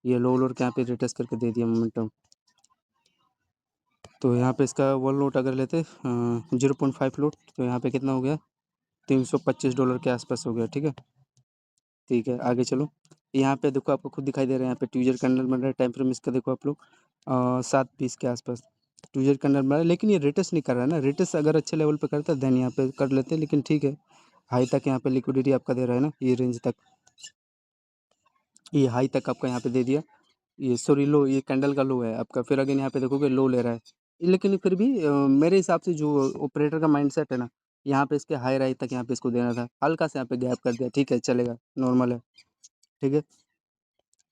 ये लो लोड के यहाँ पे रिटेस्ट करके दे दिया मोमेंटम। तो यहाँ पे इसका वन लोट अगर लेते 0.5 लोट, तो यहाँ पे कितना हो गया, $325 के आसपास हो गया, ठीक है। ठीक है, आगे चलो। यहाँ पे देखो आपको खुद दिखाई दे रहा है, यहाँ पे ट्विज़र कैंडल बन रहा है, टाइम फ्रेम इसका देखो आप लोग 7:20 के आसपास ट्विज़र कैंडल बन रहा है, लेकिन ये रिट्रेस नहीं कर रहा है ना। रिट्रेस अगर अच्छे लेवल पे करता देन यहाँ पे कर लेते, लेकिन ठीक है। हाई तक यहाँ पे लिक्विडिटी आपका दे रहा है ना, ये रेंज तक, ये हाई तक आपका यहाँ पे दे दिया। ये सॉरी लो, ये कैंडल का लो है आपका। फिर अगेन यहाँ पे देखोगे लो ले रहा है, लेकिन फिर भी मेरे हिसाब से जो ऑपरेटर का माइंडसेट है ना, यहाँ पे इसके हाई राइट तक यहाँ पे इसको देना था, हल्का सा यहाँ पे गैप कर दिया, ठीक है चलेगा, नॉर्मल है, ठीक है।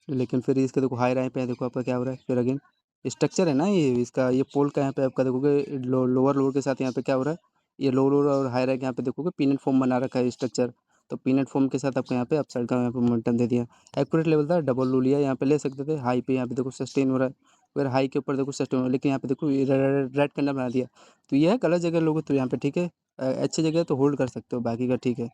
लेकिन फिर इसके देखो हाई राइट पे है, देखो आपका क्या हो रहा है। फिर अगेन स्ट्रक्चर है ना ये इसका, ये पोल का यहाँ पे आपका देखोगे लोअर लोअर के साथ यहाँ पे क्या हो रहा है, ये लोअर लोअर और हाई राइट यहाँ पे देखोगे पीनट फॉर्म बना रखा है स्ट्रक्चर। तो पीनट फॉर्म के साथ आपको यहाँ पे अपसाइड का यहाँ पे मोमेंटम दे दिया। एक्यूरेट लेवल था, डबल लो लिया, यहाँ पे ले सकते थे। हाई पे यहाँ पे देखो सस्टेन हो रहा है, फिर हाई के ऊपर देखो सस्टेन हो रहा है, लेकिन यहाँ पे देखो ये रेड कैंडल बना दिया। तो ये है गलत जगह लोगे तो यहाँ पे ठीक है, अच्छी जगह है तो होल्ड कर सकते हो, बाकी का ठीक है।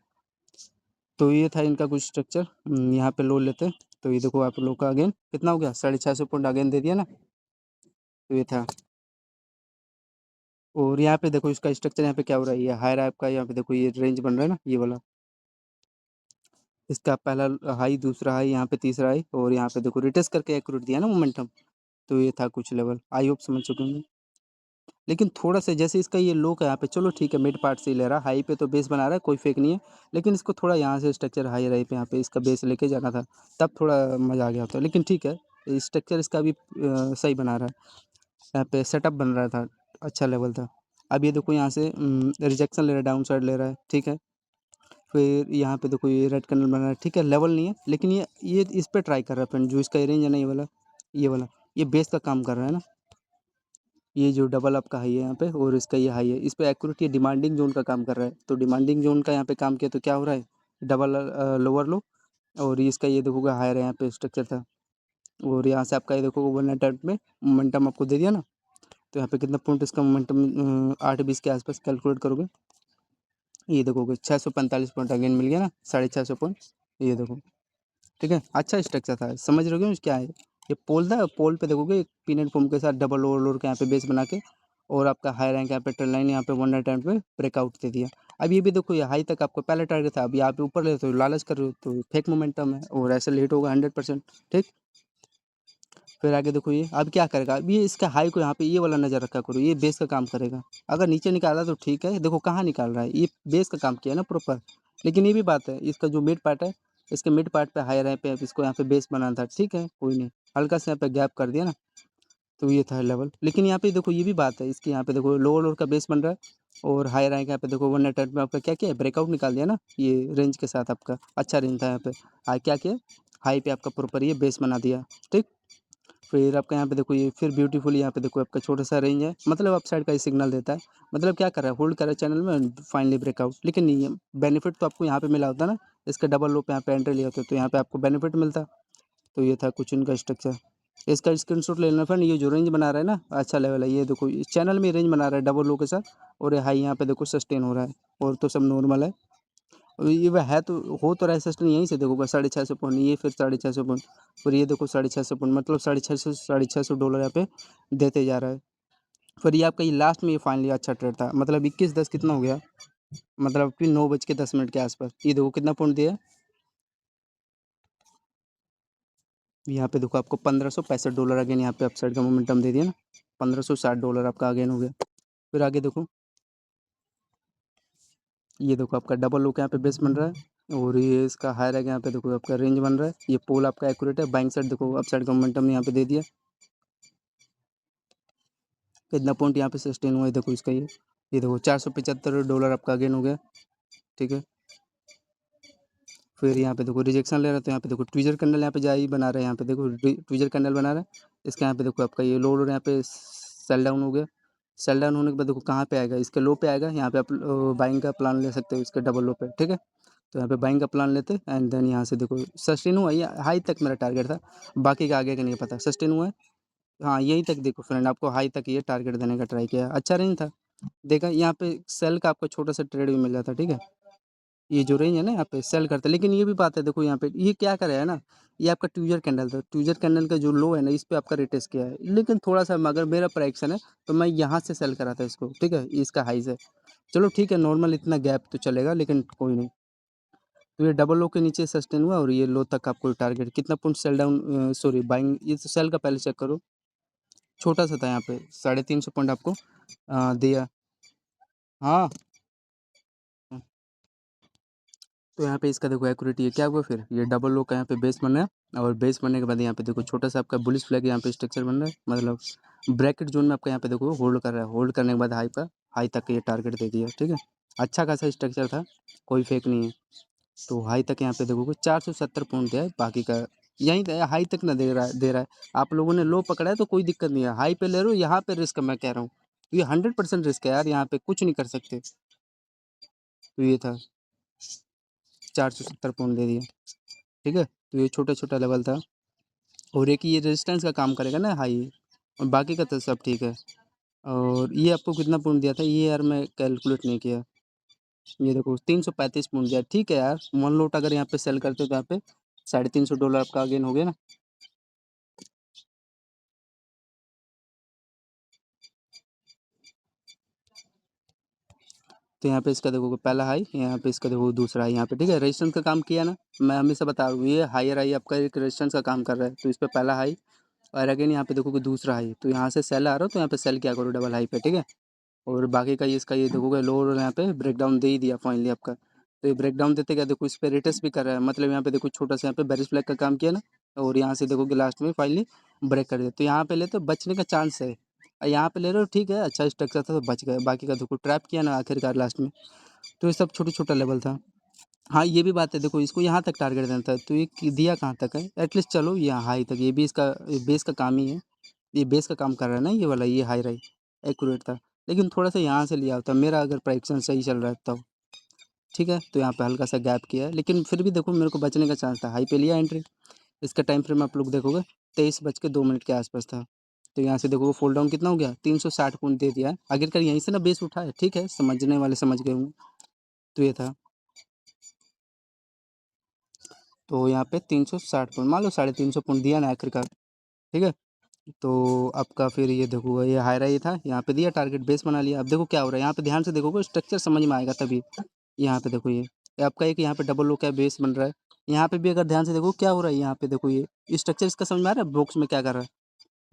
तो ये था इनका कुछ स्ट्रक्चर। यहाँ पे लोन लेते हैं, तो ये देखो आप लोग का अगेन कितना हो गया, 650 पॉइंट अगेन दे दिया ना। तो ये था, और यहाँ पे देखो इसका स्ट्रक्चर यहाँ पे क्या हो रहा है, ये हायर आपका यहाँ पे देखो ये रेंज बन रहा है ना, ये वाला इसका पहला हाई, दूसरा हाई, यहाँ पे तीसरा हाई, और यहाँ पे देखो रिटेस्ट करके एक्यूरेट दिया ना मोमेंटम। तो ये था कुछ लेवल, आई होप समझ चुके होंगे। लेकिन थोड़ा सा जैसे इसका ये लो का यहाँ पे, चलो ठीक है मिड पार्ट से ही ले रहा, हाई पे तो बेस बना रहा है, कोई फेक नहीं है। लेकिन इसको थोड़ा यहाँ से स्ट्रक्चर हाई राई पे यहाँ पे इसका बेस लेके जाना था, तब थोड़ा मज़ा आ गया होता। लेकिन ठीक है, स्ट्रक्चर इसका भी सही बना रहा है, यहाँ पे सेटअप बन रहा था, अच्छा लेवल था। अब ये देखो यहाँ से रिजेक्शन ले रहा है, डाउन साइड ले रहा है, ठीक है। फिर यहाँ पे देखो ये रेड कैंडल बना रहा है, ठीक है, लेवल नहीं है, लेकिन ये इस पे ट्राई कर रहा है फ्रेंड, जो इसका रेंज है ना, ये वाला ये बेस का काम कर रहा है ना। ये जो डबल अप का हाई है यहाँ पे, और इसका ये हाई है, इस पे एक्यूरेट ये डिमांडिंग जोन का काम कर रहा है। तो डिमांडिंग जोन का यहाँ पे काम किया तो क्या हो रहा है, डबल लोअर लो, और इसका ये देखोगे हायर है, यहाँ पे स्ट्रक्चर था। और यहाँ से आपका ये देखो ओवरनाइट टाइप में मोमेंटम आपको दे दिया ना। तो यहाँ पे कितना पॉइंट इसका मोमेंटम 8:20 के आसपास कैलकुलेट करोगे, ये देखोगे 645 पॉइंट अगेन मिल गया ना, 650 पॉइंट। ये देखो, ठीक है, अच्छा स्ट्रक्चर था, समझ रहे हो क्या है। ये पोल था, पोल पे देखोगे एक पीनट फॉर्म के साथ डबल ओवरलोड के यहाँ पे बेस बना के, और आपका हाई रैंक यहाँ पे ट्रेंड लाइन यहाँ पे 1 नाइट पे ब्रेकआउट दे दिया। अब ये भी देखो, ये हाई तक आपको पहले टारगेट था, अब यहाँ पे ऊपर ले तो लालच कर रहे हो, तो फेक मोमेंटम है और ऐसे लेट होगा 100%, ठीक। फिर आगे देखो ये अब क्या करेगा, अब ये इसका हाई को यहाँ पे ये वाला नज़र रखा करो, ये बेस का काम करेगा। अगर नीचे निकाला तो ठीक है, देखो कहाँ निकाल रहा है, ये बेस का काम किया है ना प्रॉपर। लेकिन ये भी बात है, इसका जो मिड पार्ट है, इसके मिड पार्ट पे हायर है पे इसको यहाँ पे बेस बनाना था, ठीक है कोई नहीं, हल्का से यहाँ पे गैप कर दिया ना। तो ये था लेवल, लेकिन यहाँ पे देखो ये भी बात है इसकी, यहाँ पे देखो लोअर लोअर का बेस बन रहा है, और हायर रैंक यहाँ पे देखो 1 नाइट में आपका क्या किया है, ब्रेकआउट निकाल दिया ना, ये रेंज के साथ आपका अच्छा रेंज था यहाँ पे। हाई क्या किया, हाई पे आपका प्रॉपर ये बेस बना दिया, ठीक। फिर आपका यहाँ पे देखो ये फिर ब्यूटीफुली यहाँ पे देखो आपका छोटा सा रेंज है, मतलब अप साइड का ही सिग्नल देता है, मतलब क्या कर रहा है, होल्ड कर रहा है चैनल में, फाइनली ब्रेकआउट। लेकिन नहीं है, बेनिफिट तो आपको यहाँ पे मिला होता ना, इसका डबल लो पे यहाँ पे एंट्री लिया होता तो यहाँ पे आपको बेनिफिट मिलता। तो ये था कुछ इनका स्ट्रक्चर, इसका स्क्रीनशॉट ले लेना फ्रेंड। ये जो रेंज बना रहा है ना, अच्छा लेवल है, ये देखो इस चैनल में रेंज बना रहा है डबल लो के साथ, और ये हाई यहाँ पे देखो सस्टेन हो रहा है, और तो सब नॉर्मल है। और ये वह है तो हो तो रहा है सस्टेन, यहीं से देखोगे 650 पॉइंट, ये फिर 650 पॉइंट, फिर ये देखो 650 पॉइंट, मतलब 650 $650 यहाँ पे देते जा रहा है। फिर ये आपका ये लास्ट में ये फाइनली अच्छा ट्रेड था, मतलब 21-10 कितना हो गया, मतलब फिर 9:10 के आसपास, ये देखो कितना पॉइंट दिया। यहाँ पे देखो आपको $1565 अगेन यहाँ पे अपसाइड का मोमेंटम दे दिया ना, $1560 आपका अगेन हो गया। फिर आगे देखो, ये देखो आपका डबल लो का यहाँ पे बेस बन रहा है, और ये इसका हायर है यहाँ पे देखो आपका रेंज बन रहा है, ये पोल आपका एक्यूरेट है, बाइंग साइड देखो अपसाइड का मोमेंटम यहाँ पे दे दिया। कितना पॉइंट यहाँ पे सस्टेन हुआ है देखो इसका, ये देखो $475 आपका अगेन हो गया, ठीक है। फिर यहाँ पे देखो रिजेक्शन ले रहा है, तो यहाँ पे देखो ट्विजर कैंडल यहाँ पे जाई बना रहा है, यहाँ पे देखो ट्विजर कैंडल बना रहा है। इसका यहाँ पे देखो आपका ये लो और यहाँ पे सेल डाउन हो गया। सेल डाउन होने के बाद देखो कहाँ पे आएगा, इसके लो पे आएगा, यहाँ पे आप बाइंग का प्लान ले सकते हो इसके डबल लो पे, ठीक है। तो यहाँ पे बाइंग का प्लान लेते एंड देन यहाँ से देखो सस्टेन हुआ, ये हाई तक मेरा टारगेट था, बाकी का आगे का नहीं पता। सस्टेन हुआ है, हाँ यहीं तक देखो फ्रेंड, आपको हाई तक ये टारगेट देने का ट्राई किया, अच्छा रेंज था। देखा यहाँ पे सेल का आपको छोटा सा ट्रेड भी मिल जाता, ठीक है। ये जो रेंज है ना यहाँ पे सेल करता है, लेकिन ये भी बात है देखो यहाँ पे ये क्या करे है ना, ये आपका ट्विजर कैंडल था, ट्विजर कैंडल का जो लो है ना, इस पे आपका रिटेस्ट किया है, लेकिन थोड़ा सा अगर मेरा प्राइक्शन है तो मैं यहाँ से सेल करा था इसको, ठीक है, इसका हाई से। चलो ठीक है, नॉर्मल इतना गैप तो चलेगा, लेकिन कोई नहीं। तो ये डबल लो के नीचे सस्टेन हुआ और ये लो तक आपको टारगेट कितना point sale down sorry buying ये तो सेल का पहले चेक करो, छोटा सा था यहाँ पे 350 पॉइंट आपको दिया। हाँ तो यहाँ पे इसका देखो एक्यूरेट ये क्या हुआ, फिर ये डबल लो का यहाँ पे बेस बन रहा है और बेस बनने के बाद यहाँ पे देखो छोटा सा आपका बुलिश फ्लैग यहाँ पे स्ट्रक्चर बन रहा है, मतलब ब्रैकेट जोन में आपका यहाँ पे देखो होल्ड कर रहा है, होल्ड करने के बाद हाई तक ये टारगेट दे दिया। ठीक है, अच्छा खासा स्ट्रक्चर था, कोई फेक नहीं है। तो हाई तक यहाँ पे देखोगे 470 पॉइंट है, बाकी का यहीं हाई तक ना दे रहा है। आप लोगों ने लो पकड़ा है तो कोई दिक्कत नहीं है, हाई पे ले रहे हो, यहाँ पे रिस्क मैं कह रहा हूँ, ये 100% रिस्क है यार, यहाँ पे कुछ नहीं कर सकते। तो ये था 470 पॉइंट दे दिया। ठीक है, तो ये छोटा छोटा लेवल था और एक ये रेजिस्टेंस का काम करेगा ना हाई, और बाकी का तो सब ठीक है। और ये आपको कितना पॉइंट दिया था ये यार मैं कैलकुलेट नहीं किया, ये देखो 335 पॉइंट दिया। ठीक है यार, वन लोट अगर यहाँ पे सेल करते हो तो यहाँ पे $350 आपका गेन हो गया ना। तो यहाँ पे इसका देखोगे पहला हाई, यहाँ पे इसका देखो दूसरा हाई, यहाँ पे ठीक है रेजिस्टेंस का काम किया ना। मैं हमेशा बता रहा हूँ ये हायर हाई आपका एक रेजिस्टेंस का काम कर रहा है, तो इस पर पहला हाई और अगेन यहाँ पे देखोगे दूसरा हाई, तो यहाँ से सेल आ रहा हो तो यहाँ पे सेल क्या करो डबल हाई पे। ठीक है, और बाकी का ये इसका ये देखोगे लोअर यहाँ पे ब्रेक डाउन दे ही दिया फाइनली आपका। तो ये ब्रेक डाउन देते क्या देखो इस पे रिटेस्ट भी कर रहा है, मतलब यहाँ पे देखो छोटा सा यहाँ पे बेरिश फ्लैग का काम किया ना, और यहाँ से देखोगे लास्ट में फाइनली ब्रेक कर दिया। तो यहाँ पे ले तो बचने का चांस है, और यहाँ पे ले रहे हो ठीक है अच्छा स्ट्रक्चर था तो बच गए, बाकी का देखो ट्रैप किया ना आखिरकार लास्ट में। तो ये सब छोटा छोटा लेवल था। हाँ ये भी बात है, देखो इसको यहाँ तक टारगेट देना था, तो ये दिया कहाँ तक है, एटलीस्ट चलो यहाँ हाई तक, ये भी इसका बेस का काम ही है, ये बेस का काम कर रहा है ना ये वाला, ये हाई राई एक्यूरेट था। लेकिन थोड़ा सा यहाँ से लिया होता मेरा, अगर प्राइक्शन सही चल रहा है तब। ठीक है, तो यहाँ पे हल्का सा गैप किया है, लेकिन फिर भी देखो मेरे को बचने का चांस था, हाई पे लिया एंट्री। इसका टाइम फ्रेम आप लोग देखोगे 23:02 के आसपास था। तो यहाँ से देखो फॉल डाउन कितना हो गया, 360 पॉइंट दे दिया है, आखिरकार यहीं से ना बेस उठा है। ठीक है, समझने वाले समझ गए होंगे। तो ये था, तो यहाँ पे 360 पॉइंट मान लो 350 पॉइंट दिया ना आखिरकार। ठीक है, तो आपका फिर ये देखो ये हायरा ये था, यहाँ पे दिया टारगेट बेस बना लिया। अब देखो क्या हो रहा है, यहाँ पे ध्यान से देखोगे स्ट्रक्चर समझ में आएगा तभी। यहाँ पे देखो ये आपका एक यहाँ पे डबल लो का बेस बन रहा है, यहाँ पे भी अगर ध्यान से देखो क्या हो रहा है, यहाँ पे देखो ये स्ट्रक्चर इसका समझ में आ रहा है, बॉक्स में क्या कर रहा है।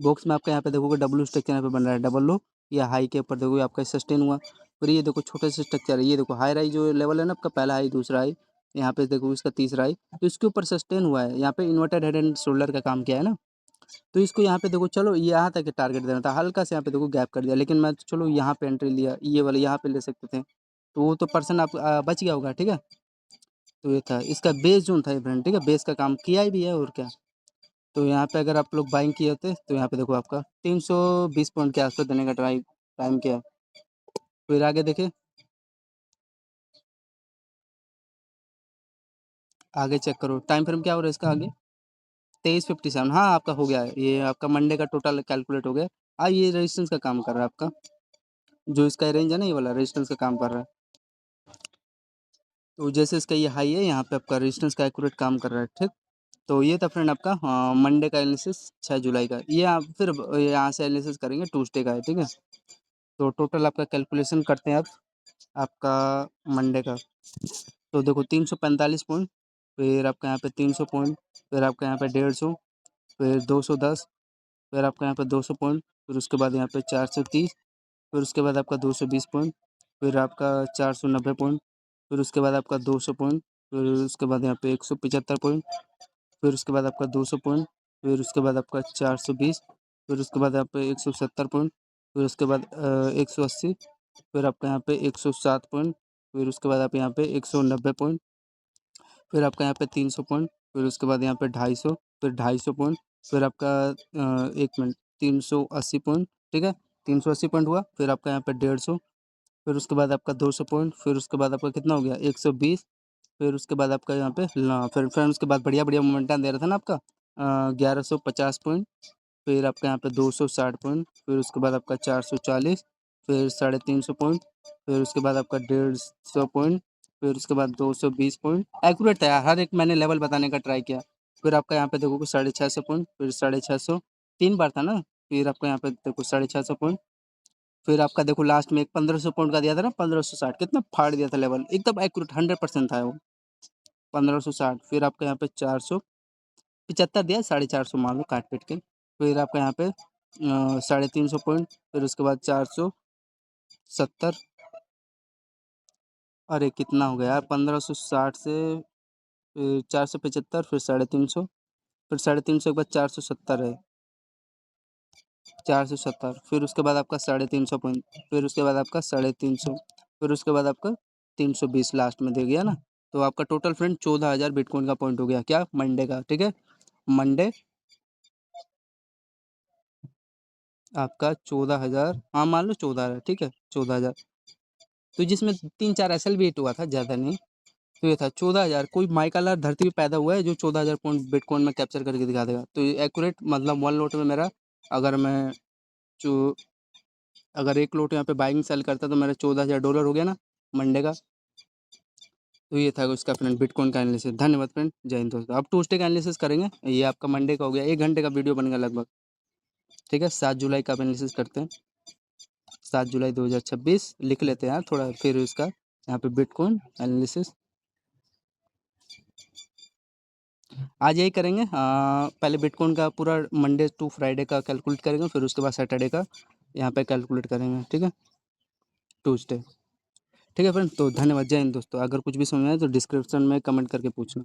बॉक्स में आपका यहाँ पे देखोगे डब्लू स्ट्रक्चर यहाँ पे बन रहा है, डबल लो या हाई के ऊपर देखोगे आपका सस्टेन हुआ। फिर ये देखो छोटे से स्ट्रक्चर है, ये देखो हाई राई जो लेवल है ना आपका, पहला हाई दूसरा हाई, यहाँ पे देखो इसका तीसरा हाई, तो इसके ऊपर सस्टेन हुआ है, यहाँ पे इन्वर्टेड हेड एंड शोल्डर का काम किया है ना। तो इसको यहाँ पे देखो चलो यहाँ तक टारगेट देना था, हल्का से यहाँ पे देखो गैप कर दिया, लेकिन मैं तो चलो यहाँ पे एंट्री लिया, ये वाले यहाँ पे ले सकते थे, तो वो तो पर्सन आप बच गया होगा। ठीक है, तो ये था इसका बेस जोन था ये फ्रेंड। ठीक है, बेस का काम किया ही भी है और क्या। तो यहाँ पे अगर आप लोग बाइंग किए होते तो यहाँ पे देखो आपका 320 पॉइंट के आसपास देने का टाइम किया है। फिर आगे देखे, आगे चेक करो टाइम फ्रेम क्या हो रहा है इसका आगे, 23:57। हाँ आपका हो गया है, ये आपका मंडे का टोटल कैलकुलेट हो गया। ये रेजिस्टेंस का काम कर रहा है आपका, जो इसका रेंज है ना ये वाला रेजिस्टेंस का काम कर रहा है। तो जैसे इसका ये हाई है, यहाँ पे आपका रेजिस्टेंस का एक्यूरेट काम कर रहा है। ठीक, तो ये था फ्रेंड आपका मंडे का एनालिसिस 6 जुलाई का। ये आप फिर यहाँ से एनालिसिस करेंगे ट्यूसडे का है। ठीक है, तो टोटल आपका कैलकुलेशन करते हैं आप आपका मंडे का। तो देखो 345 पॉइंट, फिर आपका यहाँ पे 300 पॉइंट, फिर आपका यहाँ पे 150, फिर 210, फिर आपका यहाँ पे 200 पॉइंट, फिर उसके बाद यहाँ पे 430, फिर उसके बाद आपका 220 पॉइंट, फिर आपका 490 पॉइंट, फिर उसके बाद आपका 200 पॉइंट, फिर उसके बाद यहाँ पे 175 पॉइंट, फिर उसके बाद आपका 200 पॉइंट, फिर उसके बाद आपका 420, फिर उसके बाद यहाँ पे 170 पॉइंट, फिर उसके बाद 180, फिर आपका यहाँ पे 107 पॉइंट, फिर उसके बाद आप यहाँ पे 190 पॉइंट, फिर आपका यहाँ पे 300 पॉइंट, फिर उसके बाद यहाँ पे 250, फिर 250 पॉइंट, फिर आपका 1 मिनट 380 पॉइंट। ठीक है, 380 पॉइंट हुआ, फिर आपका यहाँ पे 150, फिर उसके बाद आपका 200 पॉइंट, फिर उसके बाद आपका कितना हो गया 120, फिर उसके बाद आपका यहाँ पे फिर उसके बाद बढ़िया बढ़िया मोमेंटम दे रहा था ना आपका 1150 पॉइंट, फिर आपका यहाँ पे 260 पॉइंट, फिर उसके बाद आपका 440, फिर 350 पॉइंट, फिर उसके बाद आपका 150 पॉइंट, फिर उसके बाद 220 पॉइंट। एक्यूरेट था यार, हर एक मैंने लेवल बताने का ट्राई किया। फिर आपका यहाँ पे देखो 650 पॉइंट, फिर 650, 3 बार था ना। फिर आपका यहाँ पे देखो 650 पॉइंट, फिर आपका देखो लास्ट में एक 1500 पॉइंट का दिया था ना, 1560, कितना फाड़ दिया था लेवल, एकदम एक्यूरेट 100% था वो। 1560, फिर आपका यहाँ पे 475 दिया, 450 मान लो काट पीट के। फिर आपका यहाँ पे 350 पॉइंट, फिर उसके बाद 470। अरे कितना हो गया यार, 1560 से 475, फिर 350, फिर 350 के बाद 470 है, 470, फिर उसके बाद आपका 350 पॉइंट, फिर उसके बाद आपका 350, फिर उसके बाद आपका 320 लास्ट में दे गया ना। तो आपका टोटल फ्रेंड 14,000 बिटकॉइन का पॉइंट हो गया, क्या मंडे का, ठीक है। मंडे आपका 14,000, हाँ मान लो 14,000, ठीक है 14,000। तो जिसमें 3-4 SL भी हिट हुआ था, ज़्यादा नहीं। तो ये था 14,000। कोई माइकल धरती पे पैदा हुआ है जो 14,000 पॉइंट बिटकॉइन में कैप्चर करके दिखा देगा। तो ये एक्यूरेट मतलब वन लोट में मेरा, अगर मैं जो अगर एक लोट यहाँ पे बाइंग सेल करता तो मेरा $14,000 हो गया ना मंडे का। तो ये था उसका फ्रेंड बिटकॉइन का एनालिसिस। धन्यवाद फ्रेंड, जय हिंद दोस्तों। अब ट्यूसडे का एनालिसिस करेंगे। ये आपका मंडे का हो गया, 1 घंटे का वीडियो बनेगा लगभग, ठीक है। 7 जुलाई का एनालिसिस करते हैं। 7 जुलाई 2026 लिख लेते हैं यार थोड़ा, फिर उसका यहाँ पे बिटकॉइन एनालिसिस आज यही करेंगे। पहले बिटकॉइन का पूरा मंडे टू फ्राइडे का कैलकुलेट करेंगे, फिर उसके बाद सैटरडे का यहाँ पे कैलकुलेट करेंगे, ठीक है, ट्यूसडे। ठीक है फ्रेंड, तो धन्यवाद, जय हिंद दोस्तों। अगर कुछ भी समझ में आए तो डिस्क्रिप्शन में कमेंट करके पूछना।